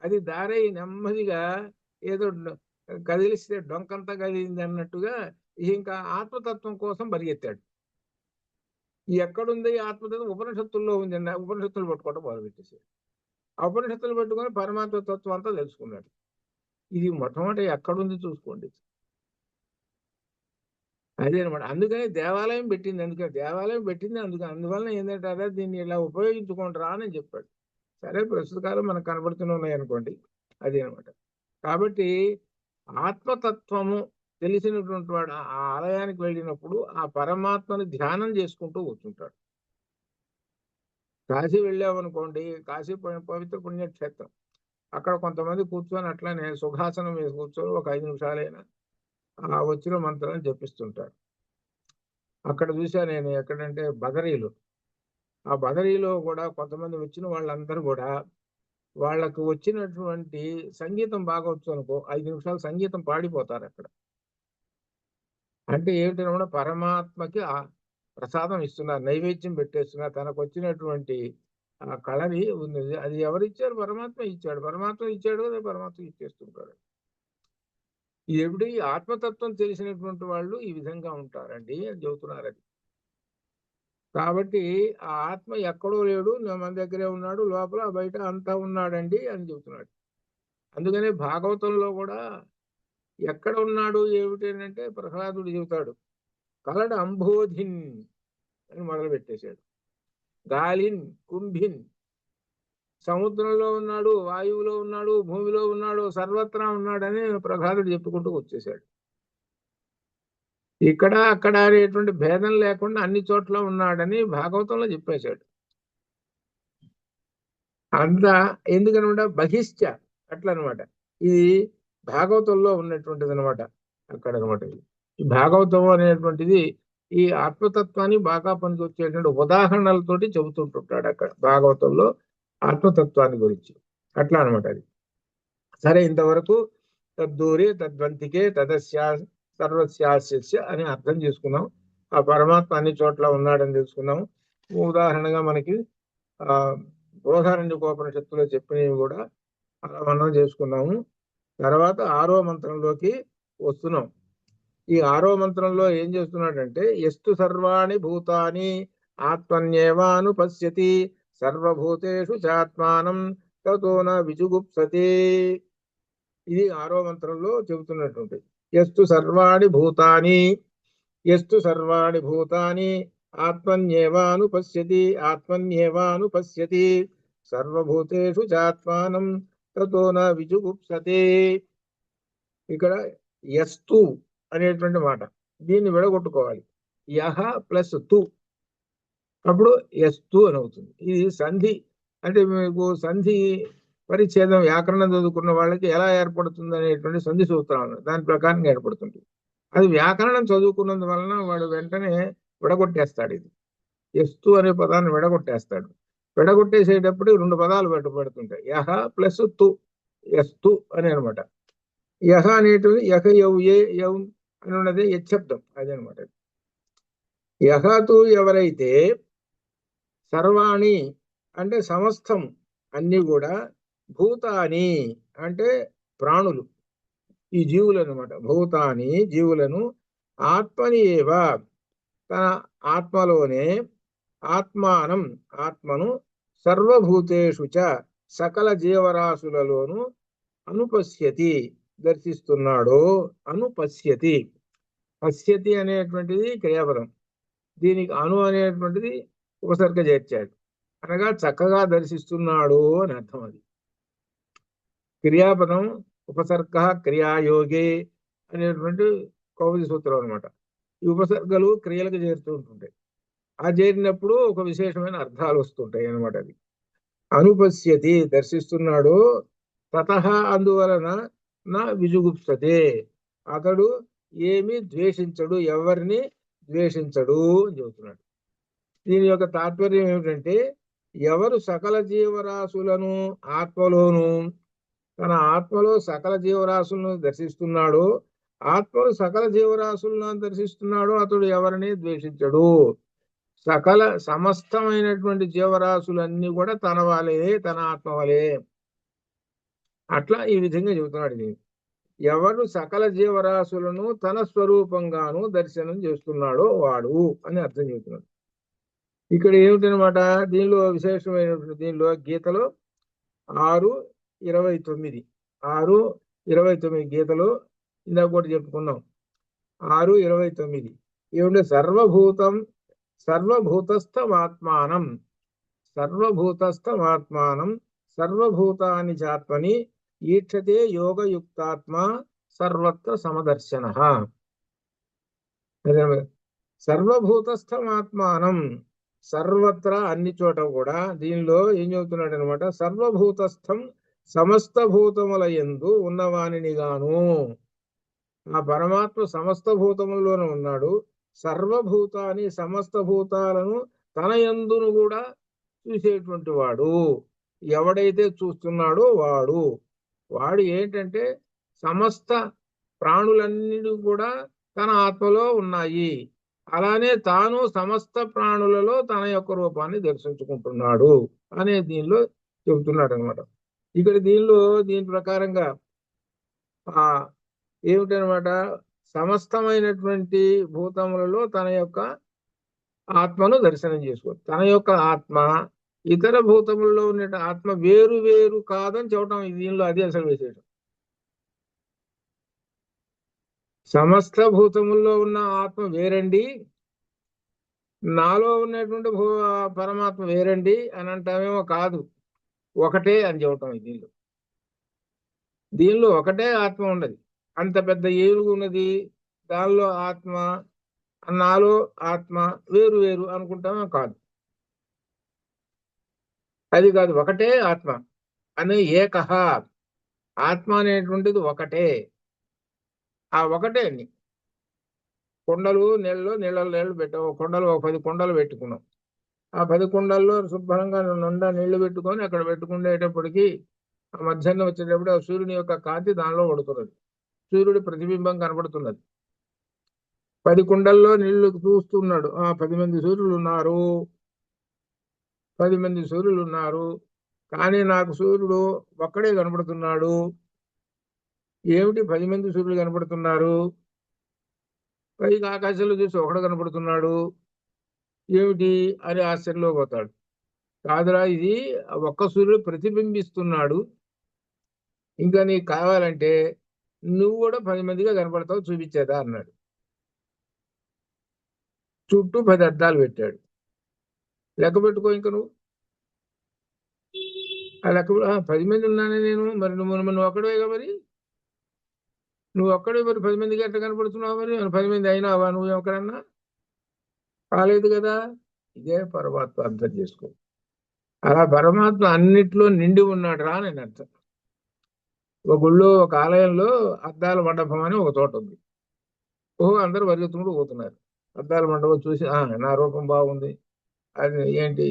అది దారై నెమ్మదిగా ఏదో కదిలిస్తే డొంకంతా కదిలింది అన్నట్టుగా ఇంకా ఆత్మతత్వం కోసం పరిగెత్తాడు. ఎక్కడుంది ఆత్మతత్వం, ఉపనిషత్తుల్లో ఉందండి, ఉపనిషత్తులు పట్టుకోవడం మొదలుపెట్టేసాడు. ఆ ఉపనిషత్తులు పట్టుకొని పరమాత్మ తత్వం అంతా తెలుసుకున్నాడు. ఇది మొట్టమొదటి ఎక్కడుంది చూసుకోండి, అదే అనమాట. అందుకని దేవాలయం పెట్టింది, అందువలన ఏంటంటే అదే దీన్ని ఇలా ఉపయోగించుకుంటారా అని చెప్పాడు. సరే ప్రస్తుత కాలం మనకు కనబడుతూనే ఉన్నాయి అనుకోండి, అదే అనమాట. కాబట్టి ఆత్మతత్వము తెలిసినటువంటి వాడు ఆ ఆలయానికి వెళ్ళినప్పుడు ఆ పరమాత్మని ధ్యానం చేసుకుంటూ కూర్చుంటాడు. కాశీ వెళ్ళామనుకోండి, కాశీ పవిత్ర పుణ్యక్షేత్రం, అక్కడ కొంతమంది కూర్చొని అట్లానే సుఖాసనం వేసి కూర్చొని ఒక 5 నిమిషాలైనా ఆ వచ్చిన మంత్రాన్ని జపిస్తుంటారు. అక్కడ చూసా నేను, ఎక్కడంటే బదరీలో. ఆ బదరీలో కూడా కొంతమంది వచ్చిన వాళ్ళందరూ కూడా వాళ్ళకు వచ్చినటువంటి సంగీతం బాగా వచ్చు అనుకో, 5 నిమిషాలు సంగీతం పాడిపోతారు అక్కడ. అంటే ఏమిటనమాట, పరమాత్మకి ఆ ప్రసాదం ఇస్తున్నారు, నైవేద్యం పెట్టేస్తున్నారు. తనకు వచ్చినటువంటి ఆ కళని ఉంది, అది ఎవరిచ్చారు, పరమాత్మ ఇచ్చాడు. పరమాత్మ ఇచ్చాడు కదా, పరమాత్మ ఇచ్చేస్తుంటాడు. ఎప్పుడు ఈ ఆత్మతత్వం తెలిసినటువంటి వాళ్ళు ఈ విధంగా ఉంటారండి అని చెబుతున్నారు. అది కాబట్టి ఆ ఆత్మ ఎక్కడో లేడు, మన దగ్గరే ఉన్నాడు, లోపల బయట అంతా ఉన్నాడండి అని చెబుతున్నాడు. అందుకనే భాగవతంలో కూడా ఎక్కడ ఉన్నాడు ఏమిటి అంటే ప్రహ్లాదుడు చెబుతాడు, కలడ అంబోధిన్ అని మొదలు పెట్టేశాడు. గాలిన్ కుంభిన్, సముద్రంలో ఉన్నాడు, వాయువులో ఉన్నాడు, భూమిలో ఉన్నాడు, సర్వత్రా ఉన్నాడని ప్రహ్లాదుడు చెప్పుకుంటూ వచ్చేసాడు. ఇక్కడ అక్కడ అనేటువంటి భేదం లేకుండా అన్ని చోట్ల ఉన్నాడని భాగవతంలో చెప్పేశాడు. అంతా ఎందుకనమాట, బహిష్ట అట్లా అనమాట. ఇది భాగవతంలో ఉన్నటువంటిది అనమాట. అక్కడ అనమాట ఈ భాగవతం అనేటువంటిది ఈ ఆత్మతత్వాన్ని బాగా పనికొచ్చేటువంటి ఉదాహరణలతోటి చెబుతుంటుంటాడు అక్కడ భాగవతంలో ఆత్మతత్వాన్ని గురించి. అట్లా అనమాట అది. సరే, ఇంతవరకు తద్దూరే తద్వంతికే తదస్యా సర్వస్యాస్య అని అర్థం చేసుకున్నాం. ఆ పరమాత్మ అన్ని చోట్ల ఉన్నాడని తెలుసుకున్నాం. ఉదాహరణగా మనకి ఆ బృహదారణ్యకోపనిషత్తులో చెప్పినవి కూడా అలా మనం చేసుకున్నాము. తర్వాత 6వ మంత్రంలోకి వస్తున్నాం. ఈ 6వ మంత్రంలో ఏం చేస్తున్నాడంటే, ఎస్తు సర్వాణి భూతాని ఆత్మన్యేవానుపశ్యతి సర్వభూతేషు చాత్మానం తతో న విజుగుప్సతే. ఇది 6వ మంత్రంలో చెబుతున్నటువంటి ఎస్తు సర్వాణి భూతాని, ఎస్తు సర్వాణి భూతాని ఆత్మన్యేవానుపశ్యతి సర్వభూతేషు చాత్మానం తతో న విజుగుప్సతే. ఇక్కడ ఎస్తు అనేటువంటి మాట, దీన్ని విడగొట్టుకోవాలి. యహ ప్లస్ తు, అప్పుడు ఎస్తు అని అవుతుంది. ఇది సంధి. అంటే మీకు సంధి పరిచ్ఛేదం వ్యాకరణం చదువుకున్న వాళ్ళకి ఎలా ఏర్పడుతుంది అనేటువంటి సంధి సూత్రాలు దాని ప్రకారంగా ఏర్పడుతుంది. అది వ్యాకరణం చదువుకున్నందు వలన వాడు వెంటనే విడగొట్టేస్తాడు. ఇది ఎస్తు అనే పదాన్ని విడగొట్టేస్తాడు. విడగొట్టేసేటప్పుడు 2 పదాలు పడుతుంటాయి, యహ ప్లస్ తు, ఎస్తు అని అనమాట. యహ అనేటివి యహ యౌ ఏ యౌ అని ఉన్నది యశబ్దం, అదనమాట. యహతు ఎవరైతే, సర్వాణి అంటే సమస్తం అన్ని కూడా భూతాని అంటే ప్రాణులు, ఈ జీవులు అనమాట. భూతాని జీవులను ఆత్మని ఏవ తన ఆత్మలోనే ఆత్మానం ఆత్మను సర్వభూతేషు చ సకల జీవరాశులలోను అనుపశ్యతి దర్శిస్తున్నాడు. అనుపశ్యతి, పశ్యతి అనేటువంటిది క్రియాపదం, దీనికి అను అనేటువంటిది ఉపసర్గ చేర్చాడు, అనగా చక్కగా దర్శిస్తున్నాడు అని అర్థం. అది క్రియాపదం ఉపసర్గ క్రియాయోగే అనేటువంటి కౌముది సూత్రం అనమాట. ఈ ఉపసర్గలు క్రియలకు చేరుతూ ఉంటుంటాయి. ఆ చేరినప్పుడు ఒక విశేషమైన అర్థాలు వస్తుంటాయి అనమాట. అది అనుపశ్యతి దర్శిస్తున్నాడు. తతః అందువలన నా విజుగుప్సతే అతడు ఏమి ద్వేషించడు, ఎవరిని ద్వేషించడు అని చెబుతున్నాడు. దీని యొక్క తాత్పర్యం ఏమిటంటే, ఎవరు సకల జీవరాశులను ఆత్మలోను తన ఆత్మలో సకల జీవరాశులను దర్శిస్తున్నాడో, ఆత్మలు సకల జీవరాశులను దర్శిస్తున్నాడో అతడు ఎవరిని ద్వేషించడు. సకల సమస్తమైనటువంటి జీవరాశులన్నీ కూడా తన వాళ్ళే, తన ఆత్మ వలే. అట్లా ఈ విధంగా చెబుతున్నాడు. ఇది ఎవరు సకల జీవరాశులను తన స్వరూపంగాను దర్శనం చేస్తున్నాడో వాడు అని అర్థం చెబుతున్నాడు. ఇక్కడ ఏమిటనమాట, దీనిలో విశేషమైనటువంటి, దీనిలో గీతలో 6:29 6:29 గీతలో ఇందాక కూడా చెప్పుకున్నాం. 6:29 ఏమిటంటే సర్వభూతస్థమాత్మానం సర్వభూతాని చాత్మని ఈక్షతే యోగయుక్తాత్మ సర్వత్ర సమదర్శన. సర్వభూతస్థమాత్మానం సర్వత్రా అన్ని చోట కూడా. దీనిలో ఏం చెబుతున్నాడు అనమాట, సర్వభూతస్థం సమస్త భూతముల యందు ఉన్నవానిని గాను. ఆ పరమాత్మ సమస్త భూతములలోనే ఉన్నాడు. సర్వభూతాన్ని సమస్త భూతాలను తన యందును కూడా చూసేటువంటి వాడు. ఎవడైతే చూస్తున్నాడో వాడు ఏంటంటే సమస్త ప్రాణులన్నీ కూడా తన ఆత్మలో ఉన్నాయి. అలానే తాను సమస్త ప్రాణులలో తన యొక్క రూపాన్ని దర్శించుకుంటున్నాడు అనే దీనిలో చెబుతున్నాడు అనమాట. ఇక్కడ దీని ప్రకారంగా ఏమిటనమాట, సమస్తమైనటువంటి భూతములలో తన యొక్క ఆత్మను దర్శనం చేసుకో. తన యొక్క ఆత్మ ఇతర భూతములలో ఉన్న ఆత్మ వేరు వేరు కాదని చెప్పడం దీనిలో అది అసలు విశేషం. సమస్త భూతముల్లో ఉన్న ఆత్మ వేరండి, నాలో ఉన్నటువంటి పరమాత్మ వేరండి అని అంటామేమో, కాదు, ఒకటే అని చెప్పటం. దీనిలో ఒకటే ఆత్మ ఉన్నది. అంత పెద్ద ఏనుగు ఉన్నది, దానిలో ఆత్మ, నాలో ఆత్మ వేరు వేరు అనుకుంటామో, కాదు, అది కాదు, ఒకటే ఆత్మ అని. ఏకహ ఆత్మ అనేటువంటిది ఒకటే. ఆ ఒకటే అండి. కొండలు నీళ్ళు పెట్టాం, కొండలు 10 కొండలు పెట్టుకున్నాం. ఆ 10 కొండల్లో శుభ్రంగా నిండా నీళ్లు పెట్టుకొని అక్కడ పెట్టుకునేటప్పటికి ఆ మధ్యాహ్నం వచ్చేటప్పుడు ఆ సూర్యుని యొక్క కాంతి దానిలో పడుతున్నది, సూర్యుడి ప్రతిబింబం కనబడుతున్నది. 10 కుండల్లో నీళ్లు చూస్తున్నాడు. 10 మంది సూర్యులు ఉన్నారు, 10 మంది సూర్యులు ఉన్నారు, కానీ నాకు సూర్యుడు ఒక్కడే కనబడుతున్నాడు. ఏమిటి 10 మంది సూర్యులు కనబడుతున్నారు, పైకి ఆకాశంలో చూసి ఒకడు కనబడుతున్నాడు, ఏమిటి అని ఆశ్చర్యంలో పోతాడు. కాదురా, ఇది ఒక్క సూర్యుడు ప్రతిబింబిస్తున్నాడు. ఇంకా నీకు కావాలంటే నువ్వు కూడా 10 మందిగా కనపడతావు, చూపించేదా అన్నాడు. చుట్టూ 10 అద్దాలు పెట్టాడు. లెక్క పెట్టుకో ఇంక నువ్వు. ఆ లెక్క 10 మంది ఉన్నానే నేను, మరి నువ్వు ఒక్కడేగా, మరి నువ్వు ఒక్కడే, మరి 10 మందికి ఎట్లా కనపడుతున్నావు, మరి 10 మంది అయినావా నువ్వు ఎక్కడన్నా? కాలేదు కదా. ఇదే పరమాత్మ అర్థం చేసుకో. అలా పరమాత్మ అన్నిట్లో నిండి ఉన్నాడు రా అని అర్థం. ఒక గుళ్ళో, ఒక ఆలయంలో అద్దాల మండపం అని ఒక చోట ఉంది. అందరూ పరిగెత్తుకుంటూ పోతున్నారు. అద్దాల మండపం చూసి నా రూపం బాగుంది, అది ఏంటి,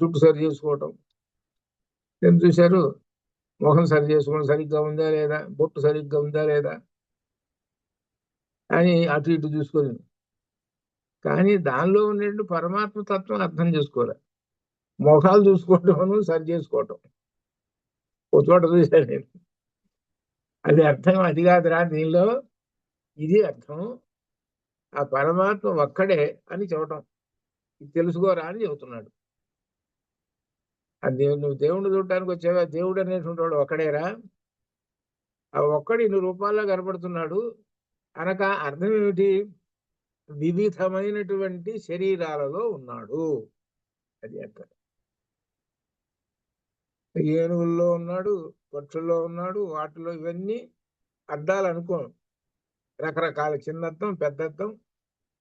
జుట్టు సరి చేసుకోవటం, ఏం చూశారు, మొహం సరి చేసుకోవడం సరిగ్గా ఉందా లేదా, బొట్టు సరిగ్గా ఉందా లేదా అని అటు ఇటు చూసుకొని. కానీ దానిలో ఉండే పరమాత్మ తత్వం అర్థం చేసుకోవాలి. మొఖాలు చూసుకోవటం, సరి చేసుకోవటం. ఓ చోట చూశాను నేను. అది అర్థం అది కాదురా దీనిలో, ఇది అర్థం, ఆ పరమాత్మ ఒక్కడే అని చెప్పటం, ఇది తెలుసుకోరా అని చెబుతున్నాడు. అది నువ్వు దేవుణ్ణి చూడటానికి వచ్చావా, దేవుడు అనేటువంటి వాడు ఒక్కడేరా, ఆ ఒక్కడు ఇన్ని రూపాల్లో కనపడుతున్నాడు అనక అర్థం ఏమిటి, వివిధమైనటువంటి శరీరాలలో ఉన్నాడు, అది అర్థం. ఏనుగుల్లో ఉన్నాడు, పక్షుల్లో ఉన్నాడు, వాటిలో ఇవన్నీ అర్థాలు అనుకో, రకరకాల చిన్నర్థం పెద్దర్థం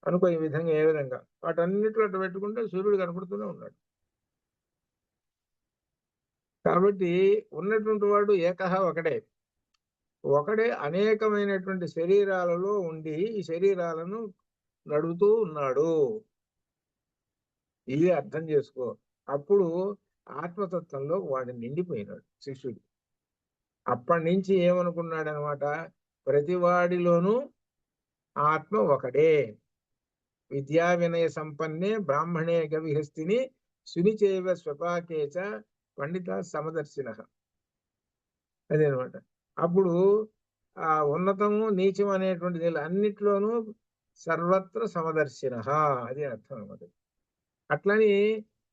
అనుకో, ఈ విధంగా ఏ విధంగా వాటన్నిటిలో అట్లా పెట్టుకుంటే సూర్యుడు కనపడుతూనే ఉన్నాడు. కాబట్టి ఉన్నటువంటి వాడు ఏకహ ఒకడే, ఒకడే అనేకమైనటువంటి శరీరాలలో ఉండి ఈ శరీరాలను నడుపుతూ ఉన్నాడు, ఇది అర్థం చేసుకో. అప్పుడు ఆత్మతత్వంలో వాడు నిండిపోయినాడు శిష్యుడు. అప్పటి నుంచి ఏమనుకున్నాడు అనమాట, ప్రతి వాడిలోనూ ఆత్మ ఒకడే, విద్యా వినయ సంపన్నే బ్రాహ్మణే గవిహస్తిని సునిచేవ స్వపాకేచ పండిత సమదర్శిన, అదేనమాట. అప్పుడు ఆ ఉన్నతము నీచం అనేటువంటి అన్నిట్లోనూ సర్వత్ర సమదర్శిన, అది అర్థం అనమాట. అట్లని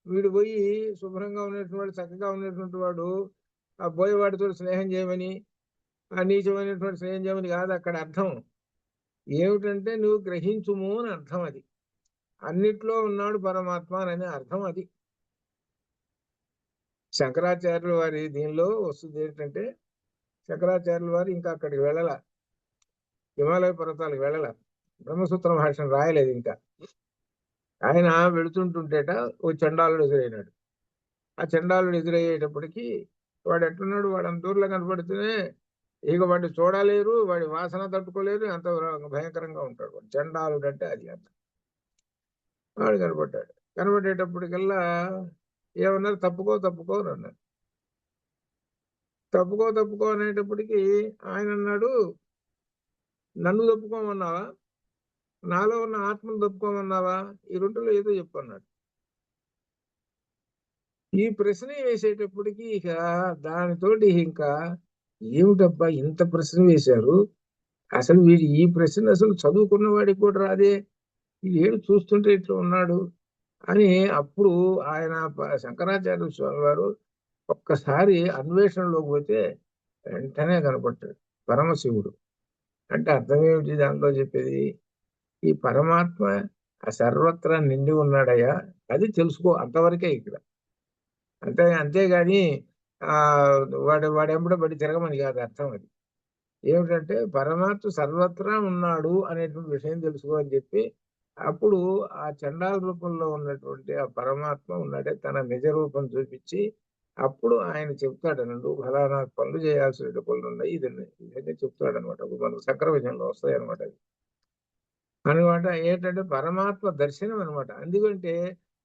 వీడు పోయి శుభ్రంగా ఉన్నటువంటి వాడు, చక్కగా ఉన్నటువంటి వాడు ఆ పోయేవాడితో స్నేహం చేయమని, ఆ నీచమైనటువంటి స్నేహం చేయమని కాదు అక్కడ అర్థం. ఏమిటంటే నువ్వు గ్రహించుము అని అర్థం. అది అన్నిట్లో ఉన్నాడు పరమాత్మ అనే అర్థం. అది శంకరాచార్యుల వారి దీనిలో వస్తుంది ఏంటంటే, శంకరాచార్యుల వారు ఇంకా అక్కడికి వెళ్ళాల, హిమాలయ పర్వతాలకు వెళ్ళాల, బ్రహ్మసూత్ర భాషను రాయలేదు ఇంకా. ఆయన వెళుతుంటుంటేట ఓ చండాలుడు ఎదురైనాడు. ఆ చండాలుడు ఎదురయ్యేటప్పటికి వాడు ఎట్టున్నాడు, వాడు అంత దూరంలో కనపడితేనే ఇక వాడిని చూడలేరు, వాడి వాసన తట్టుకోలేరు, అంత భయంకరంగా ఉంటాడు వాడు. చండాలుడు అంటే అది అంత. వాడు కనపడ్డాడు. కనపడేటప్పటికల్లా ఏమన్నారు, తప్పుకో తప్పుకో అని అన్నారు. తప్పుకో తప్పుకో అనేటప్పటికి ఆయన అన్నాడు, నన్ను తప్పుకోమన్నావా, నాలో ఉన్న ఆత్మను తప్పుకోమన్నావా, ఈ రెండులో ఏదో చెప్పు అన్నాడు. ఈ ప్రశ్న వేసేటప్పటికి ఇక దానితోటి ఇంకా ఏమిటబ్బా ఇంత ప్రశ్న వేశారు, అసలు వీడు ఈ ప్రశ్న అసలు చదువుకున్న వాడికి కూడా రాదే, ఏడు చూస్తుంటే ఇట్లా ఉన్నాడు అని. అప్పుడు ఆయన శంకరాచార్య స్వామి వారు ఒక్కసారి అన్వేషణలోకి పోతే వెంటనే కనపడ్డాడు పరమశివుడు. అంటే అర్థం ఏమిటి దాంట్లో చెప్పేది, ఈ పరమాత్మ ఆ సర్వత్రా నిండి ఉన్నాడయ్యా, అది తెలుసుకో, అంతవరకే ఇక్కడ. అంతేగాని ఆ వాడెంబడ బడి తిరగమని కాదు అర్థం. అది ఏమిటంటే పరమాత్మ సర్వత్రా ఉన్నాడు అనేటువంటి విషయం తెలుసుకో అని చెప్పి, అప్పుడు ఆ చండాల రూపంలో ఉన్నటువంటి ఆ పరమాత్మ ఉన్నాడే తన నిజ రూపం చూపించి అప్పుడు ఆయన చెప్తాడు, నువ్వు ఫలానా పనులు చేయాల్సిన పనులు ఉన్నాయి, ఇదన్నీ చెప్తాడు అనమాట. మనకు సకల విజయంలో వస్తాయి అనమాట. అది అనమాట ఏంటంటే పరమాత్మ దర్శనం అనమాట. ఎందుకంటే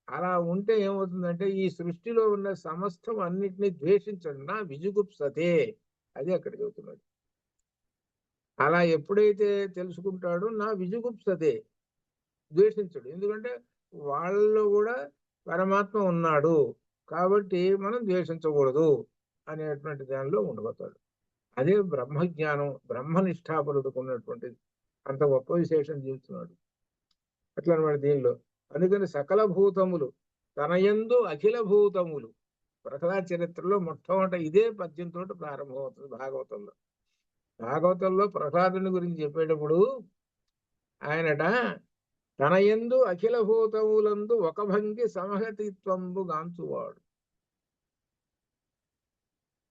అలా ఉంటే ఏమవుతుందంటే ఈ సృష్టిలో ఉన్న సమస్తం అన్నిటినీ ద్వేషించడం నా విజుగుప్సతే, అది అక్కడ చెబుతున్నాడు. అలా ఎప్పుడైతే తెలుసుకుంటాడో నా విజుగుప్సతే, ద్వేషించడు. ఎందుకంటే వాళ్ళలో కూడా పరమాత్మ ఉన్నాడు కాబట్టి మనం ద్వేషించకూడదు అనేటువంటి దానిలో ఉండిపోతాడు. అదే బ్రహ్మజ్ఞానం, బ్రహ్మనిష్టాపరుడుకు ఉన్నటువంటిది. అంత గొప్ప విశేషం చేస్తున్నాడు అట్లా అనమాట దీనిలో. అందుకని సకల భూతములు తనయందు అఖిల భూతములు, ప్రహ్లాద చరిత్రలో మొట్టమొదట ఇదే పద్యంతో ప్రారంభమవుతుంది భాగవతంలో. భాగవతంలో ప్రహ్లాదుని గురించి చెప్పేటప్పుడు ఆయనట తనయందు అఖిల భూతములందు ఒక భంగి సమహతిత్వంబు గాంచువాడు,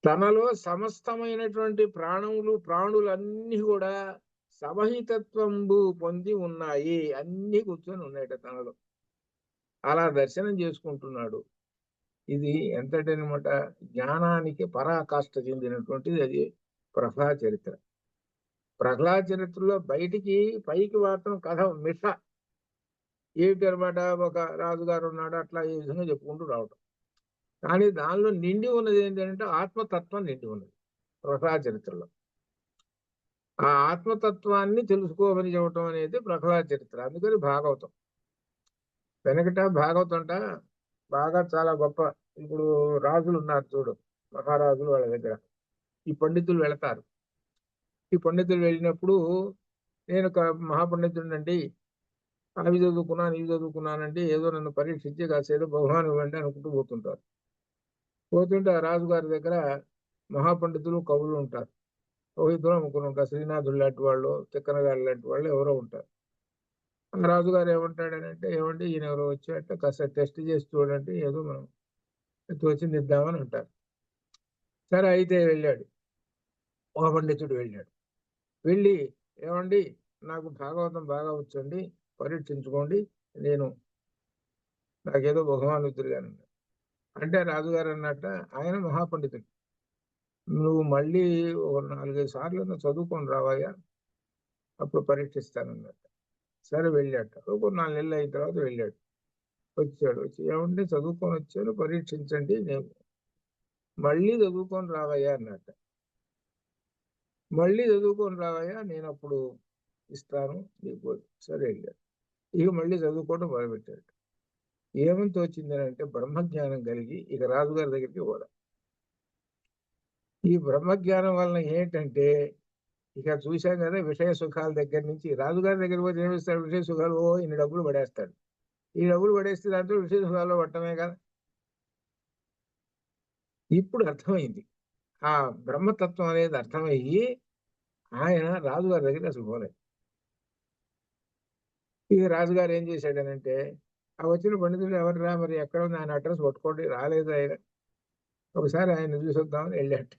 తనలో సమస్తమైనటువంటి ప్రాణులన్నీ కూడా సమహితత్వంబు పొంది ఉన్నాయి, అన్ని కూర్చొని ఉన్నాయట తనలో. అలా దర్శనం చేసుకుంటున్నాడు. ఇది ఎంతటి అనమాట, జ్ఞానానికి పరాకాష్ఠ చెందినటువంటిది అది ప్రహ్లాద చరిత్ర. ప్రహ్లాద చరిత్రలో పైకి మాత్రం కథ మిష ఏమిటి అనమాట, ఒక రాజుగారు ఉన్నాడు అట్లా ఈ విధంగా చెప్పుకుంటూ రావటం. కానీ దానిలో నిండి ఉన్నది ఏంటంటే ఆత్మతత్వం నిండి ఉన్నది ప్రహ్లాద చరిత్రలో. ఆ ఆత్మతత్వాన్ని తెలుసుకోమని చెప్పటం అనేది ప్రహ్లాద చరిత్ర. అందుకని భాగవతం వెనకట భాగవతం బాగా చాలా గొప్ప. ఇప్పుడు రాజులు ఉన్నారు చూడు, మహారాజులు, వాళ్ళ దగ్గర ఈ పండితులు వెళతారు. ఈ పండితులు వెళ్ళినప్పుడు నేను ఒక మహాపండితుడినండి, అవి చదువుకున్నాను ఇవి చదువుకున్నానండి, ఏదో నన్ను పరీక్షించి కాసేదో బహుమానం ఇవ్వండి అనుకుంటూ పోతుంటారు. పోతుంటే ఆ రాజుగారి దగ్గర మహాపండితులు కవులు ఉంటారు. ఓ ఇద్దరు ముగ్గురు ఉంటారు. శ్రీనాథుడు లాంటి వాళ్ళు, తిక్కన గారు లాంటి వాళ్ళు ఎవరో ఉంటారు. ఆ రాజుగారు ఏమంటాడనంటే, ఏమండి ఈయన ఎవరో వచ్చారంటే కాస్త టెస్ట్ చేసి చూడండి, ఏదో మనం తోచింది ఇద్దామని అంటారు. సరే అయితే వెళ్ళాడు, ఒక పండితుడు వెళ్ళాడు. వెళ్ళి, ఏమండి నాకు భాగవతం బాగా వచ్చండి, పరీక్షించుకోండి, నేను నాకేదో బహుమానం ఇద్దురుగాను. అంటే రాజుగారు అన్నట్ట, ఆయన మహాపండితుడు, నువ్వు మళ్ళీ ఒక 4-5 సార్లు చదువుకొని రావయ్యా, అప్పుడు పరీక్షిస్తానన్నట్టు. సరే వెళ్ళాట. ఒక 4 నెలలు అయిన తర్వాత వెళ్ళాడు. వచ్చాడు. వచ్చి, ఏమండి చదువుకొని వచ్చాను, పరీక్షించండి, నేను మళ్ళీ చదువుకొని రావయ్యా అన్నట్ట. మళ్ళీ చదువుకొని రావయ్యా, నేను అప్పుడు ఇస్తాను నీకు. సరే వెళ్ళాడు. ఇక మళ్ళీ చదువుకోవడం మొదలుపెట్టాడు. ఏమని తోచిందని అంటే, బ్రహ్మజ్ఞానం కలిగి ఇక రాజుగారి దగ్గరికి పోదా. ఈ బ్రహ్మజ్ఞానం వలన ఏంటంటే, ఇక చూశాం కదా, విషయ సుఖాల దగ్గర నుంచి రాజుగారి దగ్గర పోతే ఏమిస్తాడు, విషయ సుఖాలు ఇన్ని డబ్బులు పడేస్తాడు. ఈ డబ్బులు పడేస్తే దాంతో విషయ సుఖాల్లో పట్టమే కదా. ఇప్పుడు అర్థమైంది, ఆ బ్రహ్మతత్వం అనేది అర్థమయ్యి ఆయన రాజుగారి దగ్గర అసలు పోలేదు. ఇక రాజుగారు ఏం చేశాడనంటే, ఆ వచ్చిన పండితులు ఎవర్రా మరి ఎక్కడ ఉంది, ఆయన అడ్రస్ పట్టుకోండి. రాలేదు ఆయన. ఒకసారి ఆయన చూసొద్దామని వెళ్ళాట.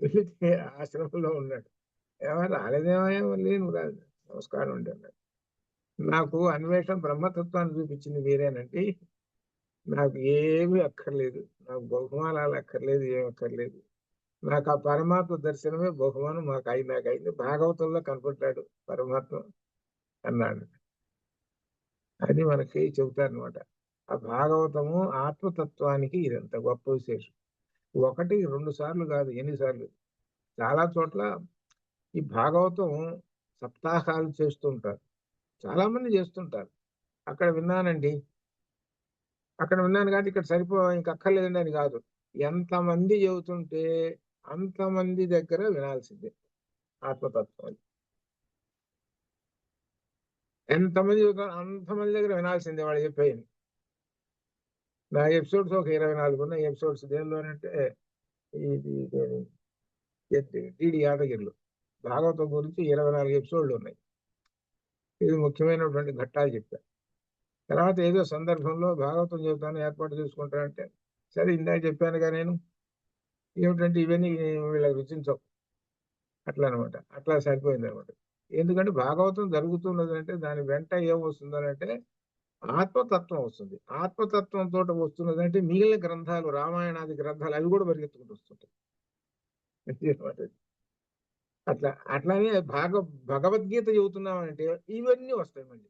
వెళితే ఆశ్రమంలో ఉన్నాడు. ఏమో రాలేదేమయ్యా, మళ్ళీ నువ్వు రాదు, నమస్కారం అండి అన్నాడు. నాకు అన్వేషణ బ్రహ్మతత్వాన్ని చూపించింది మీరేనండి, నాకు ఏమీ అక్కర్లేదు, నాకు బహుమానాలు అక్కర్లేదు, ఏమి అక్కర్లేదు, నాకు ఆ పరమాత్మ దర్శనమే బహుమానం, నాకైంది, భాగవతంలో కనపడ్డాడు పరమాత్మ అన్నాడు. అది మనకి చెబుతారనమాట. ఆ భాగవతము ఆత్మతత్వానికి ఇదంత గొప్ప విశేషం. 1, 2 సార్లు కాదు, ఎన్నిసార్లు. చాలా చోట్ల ఈ భాగవతం సప్తాహాలు చేస్తూ ఉంటారు. చాలా మంది చేస్తుంటారు. అక్కడ విన్నానండి, అక్కడ విన్నాను కానీ ఇక్కడ ఇంక అక్కర్లేదండి అని కాదు. ఎంతమంది చెబుతుంటే అంతమంది దగ్గర వినాల్సిందే ఆత్మతత్వం. ఎంతమంది చెబుతారో అంతమంది దగ్గర వినాల్సిందే వాళ్ళు చెప్పేది. నా ఎపిసోడ్స్ ఒక 24 ఉన్నాయి. ఎపిసోడ్స్ దేనిలోనంటే, ఇది టీడీ యాదగిరిలో భాగవతం గురించి 24 ఎపిసోడ్లు ఉన్నాయి. ఇది ముఖ్యమైనటువంటి ఘట్టాలు చెప్పారు. తర్వాత ఏదో సందర్భంలో భాగవతం చెబుతాను ఏర్పాటు చేసుకుంటానంటే, సరే ఇందాక చెప్పానుగా నేను, ఏమిటంటే ఇవన్నీ వీళ్ళకి రుచించవు, అట్లా అనమాట. అట్లా సరిపోయింది అనమాట. ఎందుకంటే భాగవతం జరుగుతున్నది అంటే దాని వెంట ఏం వస్తుందనంటే ఆత్మతత్వం వస్తుంది. ఆత్మతత్వంతో వస్తున్నదంటే మిగిలిన గ్రంథాలు, రామాయణాది గ్రంథాలు అవి కూడా పరిగెత్తుకుంటూ వస్తుంటాయి. అట్లానే భగవద్గీత చెబుతున్నామంటే ఇవన్నీ వస్తాయి మళ్ళీ.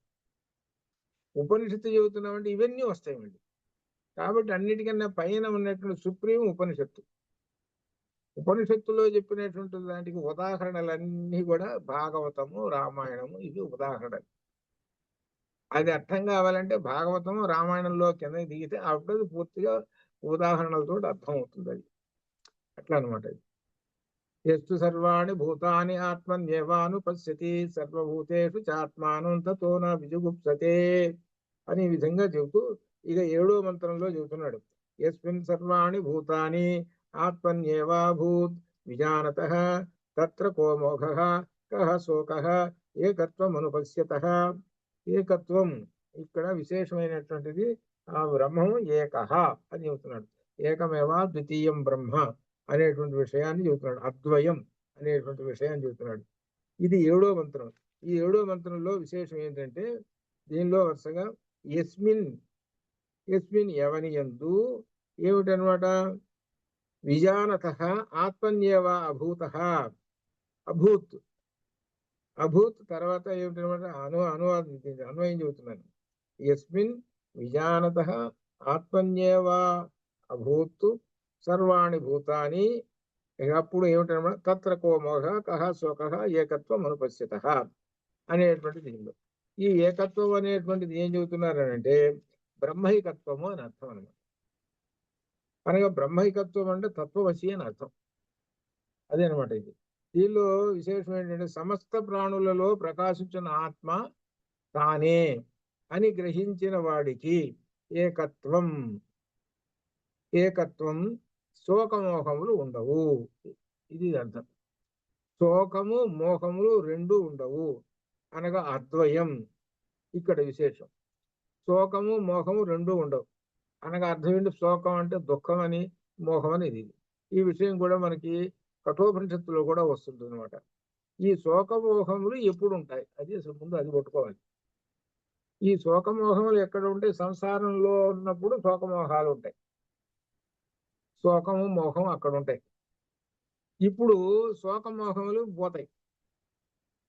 ఉపనిషత్తు చెబుతున్నామంటే ఇవన్నీ వస్తాయి మళ్ళీ. కాబట్టి అన్నిటికన్నా పైన ఉన్నటువంటి సుప్రీం ఉపనిషత్తు. ఉపనిషత్తులో చెప్పినటువంటి దానికి ఉదాహరణలన్నీ కూడా భాగవతము, రామాయణము, ఇవి ఉదాహరణలు. అది అర్థం కావాలంటే భాగవతము, రామాయణంలో కింద దిగితే అప్పుడు పూర్తిగా ఉదాహరణలతో అర్థం అవుతుంది. అది అట్లా అనమాట. యస్తు సర్వాణి భూతాని ఆత్మన్యేవానుపశ్యతి సర్వభూతేషు చాత్మానం తతో న విజుగుప్సతే అని ఈ విధంగా చెబుతూ ఇక 7వ మంత్రంలో చెబుతున్నాడు. యస్మిన్ సర్వాణి భూతాని ఆత్మన్యేవాభూత్ విజానతః తత్ర కో మోఘః కః శోకః ఏకత్వమనుపశ్యతః. ఏకత్వం ఇక్కడ విశేషమైనటువంటిది. ఆ బ్రహ్మము ఏకః అని చెబుతున్నాడు. ఏకమేవా ద్వితీయం బ్రహ్మ అనేటువంటి విషయాన్ని చెబుతున్నాడు. అద్వయం అనేటువంటి విషయాన్ని చెబుతున్నాడు. ఇది 7వ మంత్రం. ఈ 7వ మంత్రంలో విశేషం ఏంటంటే, దీనిలో వరుసగా యస్మిన్ యస్మిన్ ఎవని యందు ఏమిటనమాట, విజానతః ఆత్మన్యేవ అభూతః. అభూత్ అభూత్ తర్వాత ఏమిటనమాట, అనువాదం అన్వయం చెబుతున్నాను. యస్మిన్ విజానతః ఆత్మన్యేవ అభూత్ సర్వాణి భూతాని. అప్పుడు ఏమిటనమాట, తత్ర కో మోఘ కః శోకః ఏకత్వం అనుపశ్యతః అనేటువంటి దీనిలో ఈ ఏకత్వం అనేటువంటిది ఏం చెబుతున్నారనంటే బ్రహ్మైకత్వము అని అర్థం అనమాట. అనగా బ్రహ్మైకత్వం అంటే తత్వవశి అని అర్థం. అదే అనమాట ఇది. దీనిలో విశేషం ఏంటంటే సమస్త ప్రాణులలో ప్రకాశించిన ఆత్మ తానే అని గ్రహించిన వాడికి ఏకత్వం ఏకత్వం శోకమోహములు ఉండవు. ఇది అర్థం. శోకము మోహములు రెండు ఉండవు అనగా అద్వయం ఇక్కడ విశేషం. శోకము మోహము రెండు ఉండవు అనగా అర్థం ఏంటి? శోకం అంటే దుఃఖం అని, మోహం అని ఇది. ఈ విషయం కూడా మనకి కఠోపనిషత్తులో కూడా వస్తుంటుంది అనమాట. ఈ శోకమోహములు ఎప్పుడు ఉంటాయి? అది అసలు ముందు అది పట్టుకోవాలి. ఈ శోకమోహములు ఎక్కడ ఉంటే సంసారంలో ఉన్నప్పుడు శోకమోహాలు ఉంటాయి. శోకము మోహం అక్కడ ఉంటాయి. ఇప్పుడు శోకమోహములు పోతాయి.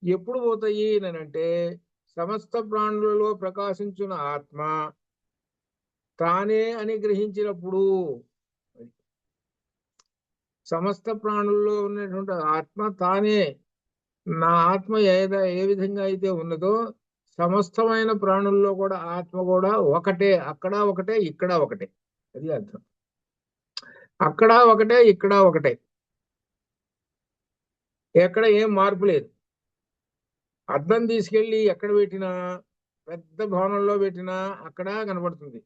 ఎప్పుడు పోతాయి అంటే సమస్త ప్రాణులలో ప్రకాశించిన ఆత్మ తానే అని గ్రహించినప్పుడు. సమస్త ప్రాణుల్లో ఉన్నటువంటి ఆత్మ తానే. నా ఆత్మ ఏ విధంగా అయితే ఉన్నదో సమస్తమైన ప్రాణుల్లో కూడా ఆత్మ కూడా ఒకటే. అక్కడ ఒకటే, ఇక్కడ ఒకటే. అది అర్థం. అక్కడ ఒకటే, ఇక్కడ ఒకటే. ఎక్కడ ఏం మార్పు లేదు. అద్దం తీసుకెళ్ళి ఎక్కడ పెట్టినా, పెద్ద భవనంలో పెట్టినా అక్కడ కనబడుతుంది.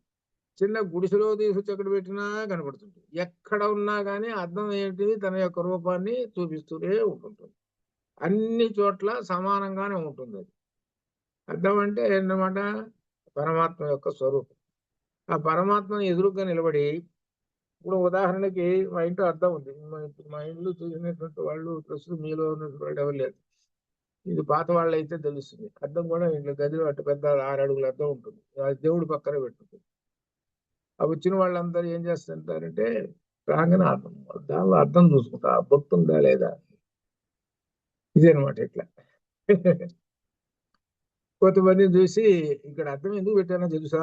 చిన్న గుడిసెలో తీసుకొచ్చి ఎక్కడ పెట్టినా కనబడుతుంది. ఎక్కడ ఉన్నా కానీ అద్దం ఏంటిది? తన యొక్క రూపాన్ని చూపిస్తూనే ఉంటుంటుంది. అన్ని చోట్ల సమానంగానే ఉంటుంది. అది అద్దం అంటే ఏంటన్నమాట? పరమాత్మ యొక్క స్వరూపం. ఆ పరమాత్మను ఎదురుగా నిలబడి, ఇప్పుడు ఉదాహరణకి మా ఇంట్లో అద్దం ఉంది. మా ఇల్లు చూసినటువంటి వాళ్ళు ప్రస్తుతం మీలో ఉన్నటువంటి వాళ్ళు ఎవరు లేరు. ఇది పాత వాళ్ళు అయితే తెలుస్తుంది. అద్దం కూడా ఇంట్లో గదిలో అటు పెద్ద 6 అడుగుల అద్దం ఉంటుంది. అది దేవుడి పక్కన పెట్టుకుంటుంది. ఆ వచ్చిన వాళ్ళందరూ ఏం చేస్తుంటారంటే రాగానే దానిలో అద్దం చూసుకుంటా, బొట్టుందా లేదా. ఇదేనమాట ఇట్లా. కొంతమందిని చూసి ఇక్కడ అద్దం ఎందుకు పెట్టానో తెలుసా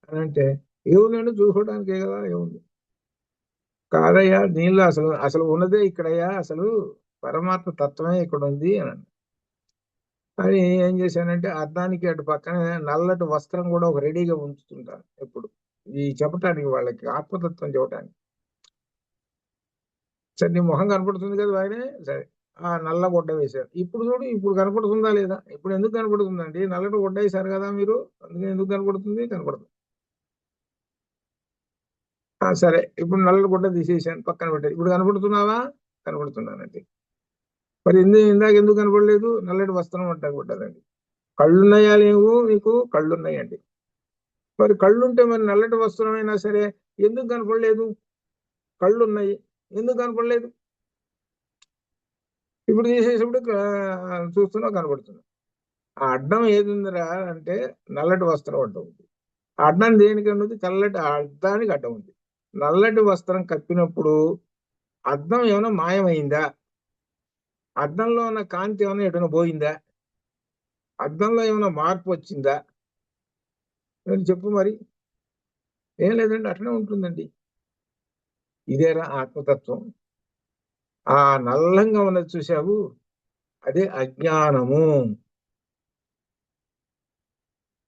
అని అంటే, ఏముందండి చూసుకోవడానికే కదా, ఏముంది. కాదయ్యా, దీనిలో అసలు అసలు ఉన్నదే ఇక్కడయ్యా, అసలు పరమాత్మ తత్వమే ఇక్కడ ఉంది అని ఏం చేశానంటే అద్దానికి అటు పక్కన నల్లటి వస్త్రం కూడా ఒక రెడీగా ఉంచుతుంటాను ఎప్పుడు. ఈ చెప్పటానికి, వాళ్ళకి ఆత్మతత్వం చెప్పటానికి. సరే, నీ మొహం కనపడుతుంది కదా ఆయనే, సరే ఆ నల్ల గుడ్డ వేశారు. ఇప్పుడు చూడు, ఇప్పుడు కనపడుతుందా లేదా? ఇప్పుడు ఎందుకు కనపడుతుందండి? నల్లటి గుడ్డ వేశారు కదా మీరు, అందుకని ఎందుకు కనపడుతుంది? కనపడుతుంది. సరే, ఇప్పుడు నల్లటి గుడ్డ తీసేసాను, పక్కన పెట్టారు. ఇప్పుడు కనపడుతున్నావా? కనపడుతున్నానండి. మరి ఇందాక ఎందుకు కనపడలేదు? నల్లటి వస్త్రం పడ్డదండి. కళ్ళున్నాయా లేవు? మీకు కళ్ళున్నాయండి. మరి కళ్ళుంటే మరి నల్లటి వస్త్రం అయినా సరే ఎందుకు కనపడలేదు? కళ్ళున్నాయి, ఎందుకు కనపడలేదు? ఇప్పుడు తీసేటప్పుడు చూస్తున్నా, కనపడుతున్నా. ఆ అడ్డం ఏది ఉందిరా అంటే నల్లటి వస్త్రం అడ్డం ఉంది. ఆ అడ్డం దేనికి ఉన్నది? తెల్లటి అద్దానికి అడ్డం ఉంది. నల్లటి వస్త్రం కప్పినప్పుడు అద్దం ఏమైనా మాయమైందా? అద్దంలో ఉన్న కాంతి ఏమైనా ఎటున పోయిందా? అద్దంలో ఏమైనా మార్పు వచ్చిందా? చెప్పు మరి. ఏం లేదండి, అట్లనే ఉంటుందండి. ఇదేరా ఆత్మతత్వం. ఆ నల్లంగా ఉన్నది చూసావు, అదే అజ్ఞానము.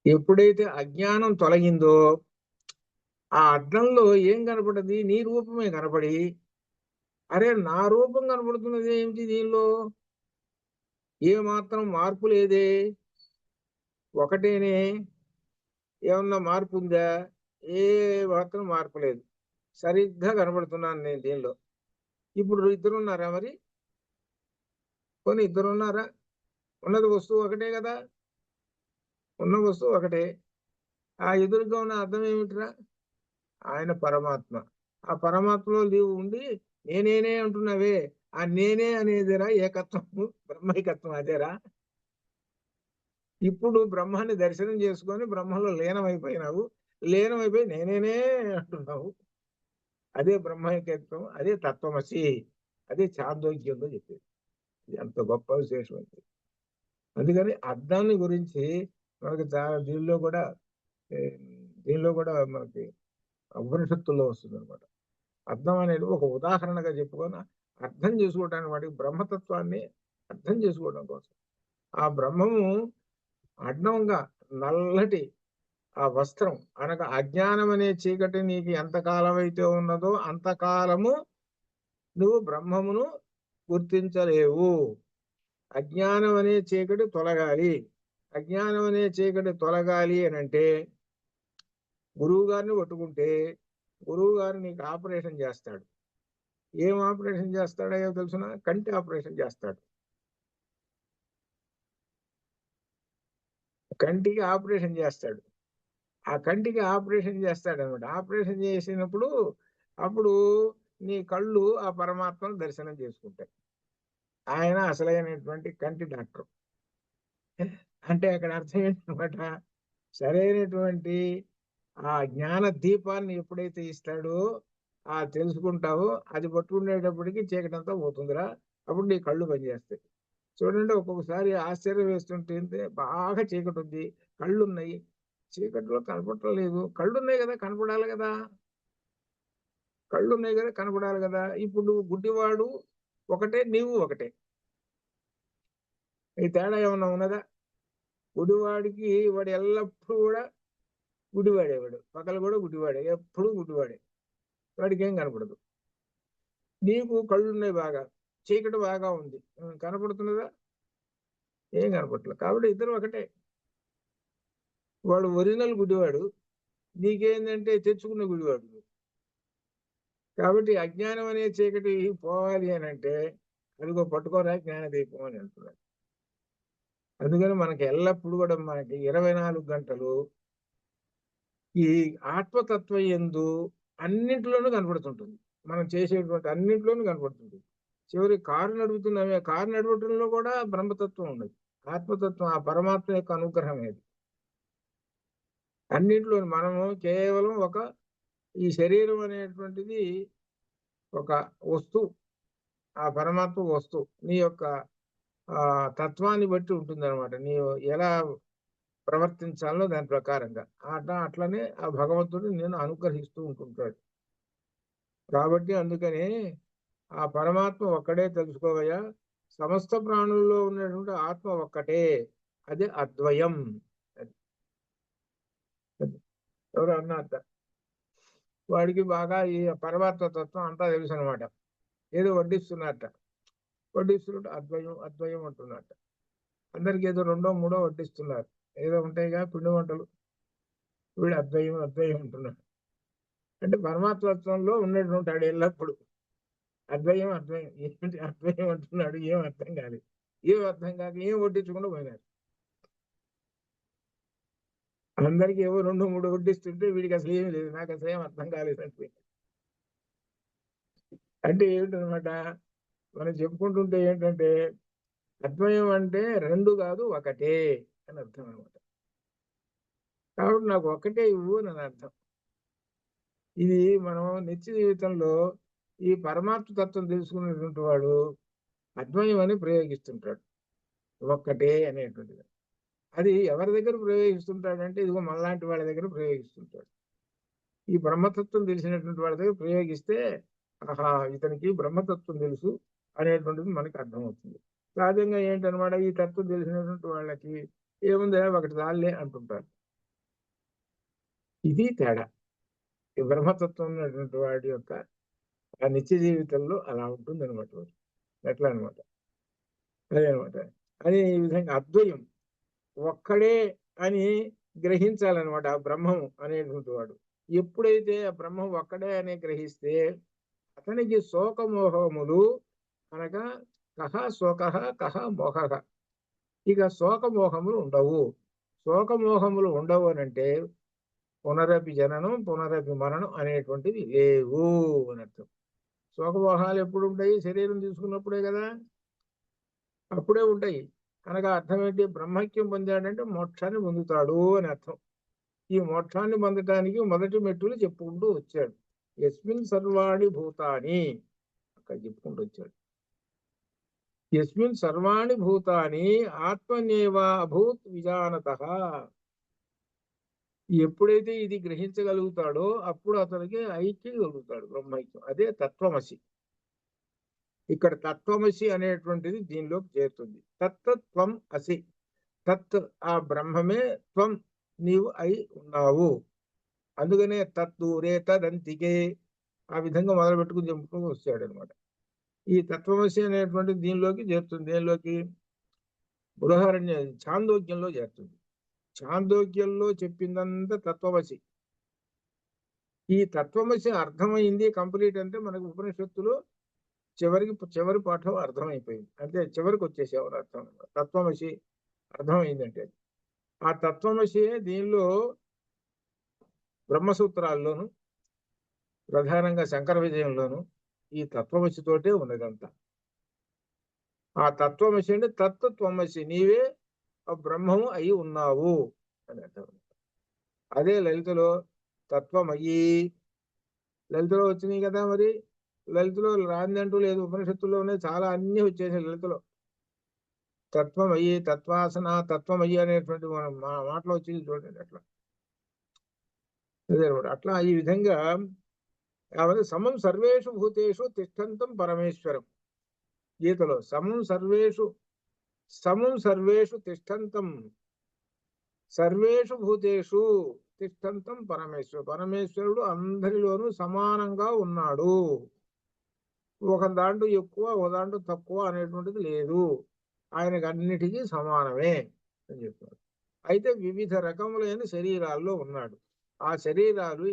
ఎప్పుడైతే అజ్ఞానం తొలగిందో ఆ అద్దంలో ఏం కనపడది? నీ రూపమే కనపడి, అరే నా రూపం కనపడుతున్నది ఏమిటి? దీనిలో ఏ మాత్రం మార్పు లేదే, ఒకటేనే. ఏమన్నా మార్పు ఉందా? ఏ మాత్రం మార్పు లేదు. సరిగ్గా కనపడుతున్నాను నేను దీనిలో. ఇప్పుడు ఇద్దరున్నారా? మరి కొన్ని ఇద్దరున్నారా? ఉన్నది వస్తువు ఒకటే కదా, ఉన్న వస్తువు ఒకటే. ఆ ఎదురుగా ఉన్న అర్థం ఏమిటిరా? ఆయన పరమాత్మ. ఆ పరమాత్మలో నీవు ఉండి నేనేనే అంటున్నావే, ఆ నేనే అనేదిరా ఏకత్వము, బ్రహ్మైకత్వం. అదేరా. ఇప్పుడు బ్రహ్మాన్ని దర్శనం చేసుకొని బ్రహ్మలో లీనమైపోయినావు. లీనమైపోయి నేనేనే అంటున్నావు. అదే బ్రహ్మైకత్వం, అదే తత్వమసి, అదే చాందోగ్యంలో చెప్పేది. ఎంత గొప్ప విశేషం అది. అందుకని అర్థాన్ని గురించి మనకి చాలా దీనిలో కూడా మనకి ఉపనిషత్తుల్లో వస్తుంది అనమాట. అర్థం అనేది ఒక ఉదాహరణగా చెప్పుకొని అర్థం చేసుకోవడానికి, వాటికి బ్రహ్మతత్వాన్ని అర్థం చేసుకోవడం కోసం ఆ బ్రహ్మము అడ్డంగా నల్లటి ఆ వస్త్రం అనగా అజ్ఞానం అనే చీకటి నీకు ఎంతకాలం అయితే ఉన్నదో అంతకాలము నువ్వు బ్రహ్మమును గుర్తించలేవు. అజ్ఞానం అనే చీకటి తొలగాలి. అజ్ఞానం అనే చీకటి తొలగాలి అని అంటే గురువు గారిని పట్టుకుంటే గురువు గారు నీకు ఆపరేషన్ చేస్తాడు. ఏం ఆపరేషన్ చేస్తాడో తెలుసిన? కంటి ఆపరేషన్ చేస్తాడు. కంటికి ఆపరేషన్ చేస్తాడు. ఆ కంటికి ఆపరేషన్ చేస్తాడు అనమాట. ఆపరేషన్ చేసినప్పుడు అప్పుడు నీ కళ్ళు ఆ పరమాత్మను దర్శనం చేసుకుంటాయి. ఆయన అసలైనటువంటి కంటి డాక్టర్. అంటే అక్కడ అర్థం ఏంటనమాట, సరైనటువంటి ఆ జ్ఞాన దీపాన్ని ఎప్పుడైతే ఇస్తాడో ఆ తెలుసుకుంటావో అది పట్టుకునేటప్పటికి చీకటంతా పోతుందిరా, అప్పుడు నీ కళ్ళు పనిచేస్తాయి. చూడండి, ఒక్కొక్కసారి ఆశ్చర్యం వేస్తుంటే బాగా చీకటి ఉంది, కళ్ళు ఉన్నాయి, చీకటిలో కనపడటం లేదు. కళ్ళు ఉన్నాయి కదా, కనపడాలి కదా. కళ్ళు ఉన్నాయి కదా, కనపడాలి కదా. ఇప్పుడు నువ్వు గుడ్డివాడు ఒకటే, నీవు ఒకటే. ఈ తేడా ఏమన్నా ఉన్నదా? గుడివాడికి వాడు ఎల్లప్పుడూ కూడా గుడివాడేవాడు, పగలు కూడా గుడివాడే, ఎప్పుడు గుడివాడే, వాడికి ఏం కనపడదు. నీకు కళ్ళున్నాయి బాగా, చీకటి బాగా ఉంది, కనపడుతున్నదా? ఏం కనపడలేదు. కాబట్టి ఇద్దరు ఒకటే. వాడు ఒరిజినల్ గుడివాడు, నీకేందంటే తెచ్చుకున్న గుడివాడు. కాబట్టి అజ్ఞానం అనే చీకటి పోవాలి అని అంటే అదిగో పట్టుకోరా జ్ఞానదీపం అని అంటున్నాడు. అందుకని మనకి ఎల్లప్పుడూ కూడా మనకి 24 గంటలు ఈ ఆత్మతత్వం యందు అన్నింటిలోనూ కనపడుతుంటుంది. మనం చేసేటువంటి అన్నింటిలోనూ కనపడుతుంది. చివరి కారు నడుపుతున్నామే, కారు నడపడంలో కూడా బ్రహ్మతత్వం ఉన్నది, ఆత్మతత్వం, ఆ పరమాత్మ యొక్క అనుగ్రహం ఏది. అన్నింటిలో మనము కేవలం ఈ శరీరం అనేటువంటిది ఒక వస్తువు, ఆ పరమాత్మ వస్తువు నీ యొక్క తత్వాన్ని బట్టి ఉంటుంది అనమాట. నీవు ఎలా ప్రవర్తించాలో దాని ప్రకారంగా అట్లనే ఆ భగవంతుడు నేను అనుగ్రహిస్తూ ఉంటుంటాడు. కాబట్టి అందుకని ఆ పరమాత్మ ఒక్కడే తెలుసుకోవయ్యా. సమస్త ప్రాణుల్లో ఉన్నటువంటి ఆత్మ ఒక్కటే, అదే అద్వయం. ఎవరు అన్నట్ట వాడికి బాగా ఈ పరమాత్మ తత్వం అంతా తెలుసు అనమాట. ఏదో వడ్డిస్తున్నట్ట, వడ్డిస్తున్నట్టు అద్వయం అద్వయం అంటున్నట్ట. అందరికి ఏదో రెండో మూడో వడ్డిస్తున్నారు, ఏదో ఉంటాయిగా పిండి వంటలు. వీడు అద్వయం అద్వయం అంటున్నాడు. అంటే పరమాత్మత్వంలో ఉన్నట్టు ఎల్లప్పుడు అద్వయం అద్వయం. ఏంటి అద్వయం అంటున్నాడు? ఏం అర్థం కాలేదు. ఏం అర్థం కాక ఏం వడ్డించకుండా పోయినారు. అందరికి ఏవో రెండు మూడు వడ్డిస్తుంటే వీడికి అసలు ఏమీ లేదు, నాకు అసలు ఏం అర్థం కాలేదు అంటే. అంటే ఏమిటనమాట, మనం చెప్పుకుంటుంటే ఏంటంటే అద్వయం అంటే రెండు కాదు ఒకటే అని అర్థం అనమాట. కాబట్టి నాకు ఒక్కటే ఇవ్వు అని అర్థం. ఇది మనం నిత్య జీవితంలో ఈ పరమాత్మ తత్వం తెలుసుకున్నటువంటి వాడు అద్వయం అని ప్రయోగిస్తుంటాడు, ఒక్కటే అనేటువంటిది. అది ఎవరి దగ్గర ప్రయోగిస్తుంటాడంటే ఇదిగో మనలాంటి వాళ్ళ దగ్గర ప్రయోగిస్తుంటాడు. ఈ బ్రహ్మతత్వం తెలిసినటువంటి వాళ్ళ దగ్గర ప్రయోగిస్తే ఆహా ఇతనికి బ్రహ్మతత్వం తెలుసు అనేటువంటిది మనకి అర్థమవుతుంది. సహజంగా ఏంటనమాట, ఈ తత్వం తెలిసినటువంటి వాళ్ళకి ఏముందా ఒకటి చాలే అంటుంటారు. ఇది తేడా. ఈ బ్రహ్మతత్వం ఉన్నటువంటి వాడి యొక్క ఆ నిత్య జీవితంలో అలా ఉంటుంది అనమాట. ఎట్లా అనమాట, అదే అనమాట. అదే ఈ విధంగా అద్వయం ఒక్కడే అని గ్రహించాలన్నమాట ఆ బ్రహ్మం అనేటువంటి వాడు. ఎప్పుడైతే ఆ బ్రహ్మం ఒక్కడే అని గ్రహిస్తే అతనికి శోకమోహములు అనగా కహ శోక కహ మోహ, ఇక శోకమోహములు ఉండవు. శోకమోహములు ఉండవు అని అంటే పునరపి జననం పునరపి మరణం అనేటువంటివి లేవు అని అర్థం. శోకమోహాలు ఎప్పుడు ఉంటాయి? శరీరం తీసుకున్నప్పుడే కదా, అప్పుడే ఉంటాయి. అనగా అర్థం ఏంటి? బ్రహ్మైక్యం పొందాడంటే మోక్షాన్ని పొందుతాడు అని అర్థం. ఈ మోక్షాన్ని పొందటానికి మొదటి మెట్టులు చెప్పుకుంటూ వచ్చాడు. యస్మిన్ సర్వాణి భూతాని అక్కడ చెప్పుకుంటూ వచ్చాడు. యస్మిన్ సర్వాణి భూతాని ఆత్మనేవా అభూత్ విజానతః. ఎప్పుడైతే ఇది గ్రహించగలుగుతాడో అప్పుడు అతనికి ఐక్యం కలుగుతాడు, బ్రహ్మైక్యం. అదే తత్వమసి. ఇక్కడ తత్వమసి అనేటువంటిది దీనిలోకి చేరుతుంది. తత్వం అసి, తత్ ఆ బ్రహ్మమే, త్వం నీవు అయి ఉన్నావు. అందుకనే తద్దూరే తదంతికే ఆ విధంగా మొదలు పెట్టుకుని చెప్పుకుని వచ్చాడు అనమాట. ఈ తత్వమసి అనేటువంటి దీనిలోకి చేరుతుంది. దేనిలోకి? బృహదారణ్య చాందోగ్యంలో చేరుతుంది. చాందోగ్యంలో చెప్పిందంతా తత్వమసి. ఈ తత్వమసి అర్థమైంది కంప్లీట్ అంటే మనకు ఉపనిషత్తులు చివరి పాఠం అర్థమైపోయింది. అంటే చివరికి వచ్చేసేవారు అర్థం. తత్వమసి అర్థమైందంటే ఆ తత్వమసి దీనిలో బ్రహ్మసూత్రాల్లోను ప్రధానంగా శంకర విజయంలోను ఈ తత్వమసితోటే ఉన్నదంతా. ఆ తత్వమసి అంటే తత్వమసి, నీవే ఆ బ్రహ్మము అయి ఉన్నావు అని అర్థం. అదే లలితలో తత్వమయి, లలితలో వచ్చినాయి కదా. మరి లలితలో రాందంటూ లేదు, ఉపనిషత్తుల్లోనే చాలా అన్ని వచ్చేసాయి లలితలో. తత్వమయి, తత్వాసన, తత్వమయి అనేటువంటి మాటలో వచ్చింది చూడండి. అట్లా అదే అట్లా ఈ విధంగా సమం సర్వేషు భూతేషు తిష్టంతం పరమేశ్వరం. గీతలో సమం సర్వేషు తిష్టంతం, సర్వేషు భూతేషు తిష్టంతం పరమేశ్వరుడు అందరిలోనూ సమానంగా ఉన్నాడు. ఒక దాంట్లో ఎక్కువ, ఒక దాంట్లో తక్కువ అనేటువంటిది లేదు. ఆయనకు అన్నిటికీ సమానమే అని చెప్తున్నారు. అయితే వివిధ రకములైన శరీరాల్లో ఉన్నాడు. ఆ శరీరాలు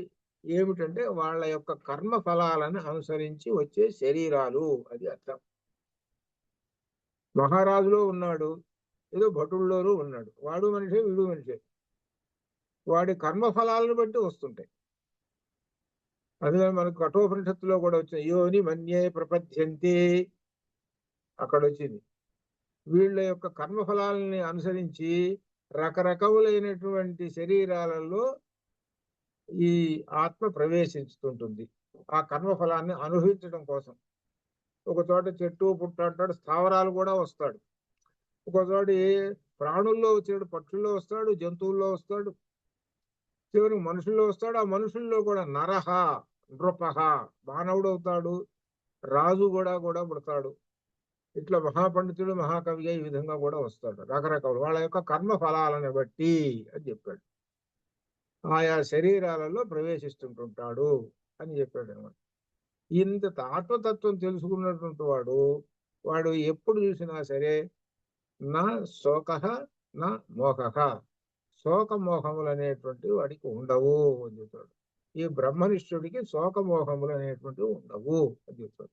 ఏమిటంటే వాళ్ళ యొక్క కర్మ ఫలాలను అనుసరించి వచ్చే శరీరాలు, అది అర్థం. మహారాజులో ఉన్నాడు, ఏదో భటుల్లోనూ ఉన్నాడు. వాడు మనిషే, వీడు మనిషే. వాడి కర్మ ఫలాలను బట్టి వస్తుంటాయి. అందుకని మనకు కఠోపనిషత్తులో కూడా వచ్చింది, యోని మన్యే ప్రపద్యంతే, అక్కడ వచ్చింది. వీళ్ళ యొక్క కర్మఫలాలని అనుసరించి రకరకములైనటువంటి శరీరాలలో ఈ ఆత్మ ప్రవేశిస్తుంటుంది ఆ కర్మఫలాన్ని అనుభవించడం కోసం. ఒక చోట చెట్టు పుట్ట అంటాడు, స్థావరాలు కూడా వస్తాడు. ఒక చోట ప్రాణుల్లో వచ్చాడు, పక్షుల్లో వస్తాడు, జంతువుల్లో వస్తాడు, చివరికి మనుషుల్లో వస్తాడు. ఆ మనుషుల్లో కూడా నరహ, నృపహ, మానవుడు అవుతాడు, రాజు కూడా పుడతాడు. ఇట్లా మహాపండితుడు, మహాకవిగా ఈ విధంగా కూడా వస్తాడు. రకరకాలు వాళ్ళ యొక్క కర్మ ఫలాలను బట్టి అని చెప్పాడు. ఆయా శరీరాలలో ప్రవేశిస్తుంటుంటాడు అని చెప్పాడు అనమాట. ఇంత ఆత్మతత్వం తెలుసుకున్నటువంటి వాడు ఎప్పుడు చూసినా సరే నా శోక, నా మోహ, శోకమోహములు అనేటువంటి వాడికి ఉండవు అని చెప్తాడు. ఈ బ్రహ్మనిష్ఠుడికి శోకమోహములు అనేటువంటివి ఉండవు అని చెప్తాడు.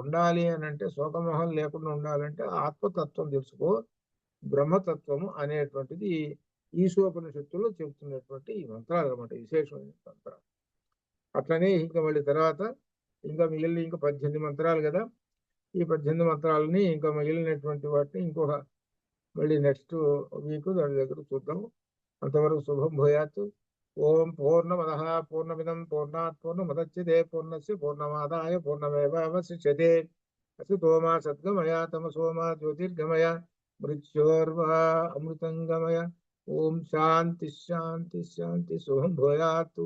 ఉండాలి అని అంటే, శోకమోహం లేకుండా ఉండాలంటే ఆత్మతత్వం తెలుసుకో. బ్రహ్మతత్వము అనేటువంటిది ఈశోపనిషత్తులో చెబుతున్నటువంటి ఈ మంత్రాలు అనమాట, విశేషమైన మంత్రాలు. అట్లనే ఇంకా మళ్ళీ తర్వాత ఇంకా మిగిలిన ఇంకా 18 మంత్రాలు కదా. ఈ 18 మంత్రాలని ఇంకా మిగిలినటువంటి వాటిని ఇంకొక మళ్ళీ నెక్స్ట్ వీక్ దాని దగ్గర చూద్దాము. అంతవరకు శుభం భూయాత్. ఓం పూర్ణమదః పూర్ణమిదం పూర్ణాత్ పూర్ణముదచ్యతే పూర్ణస్య పూర్ణమాదాయ పూర్ణమేవావశిష్యతే. అసతో మా సద్గమయ తమసో మా జ్యోతిర్గమయ మృత్యోర్వా అమృతంగమయ. ఓం శాంతి శాంతి శాంతి. శుభం భూయాత్.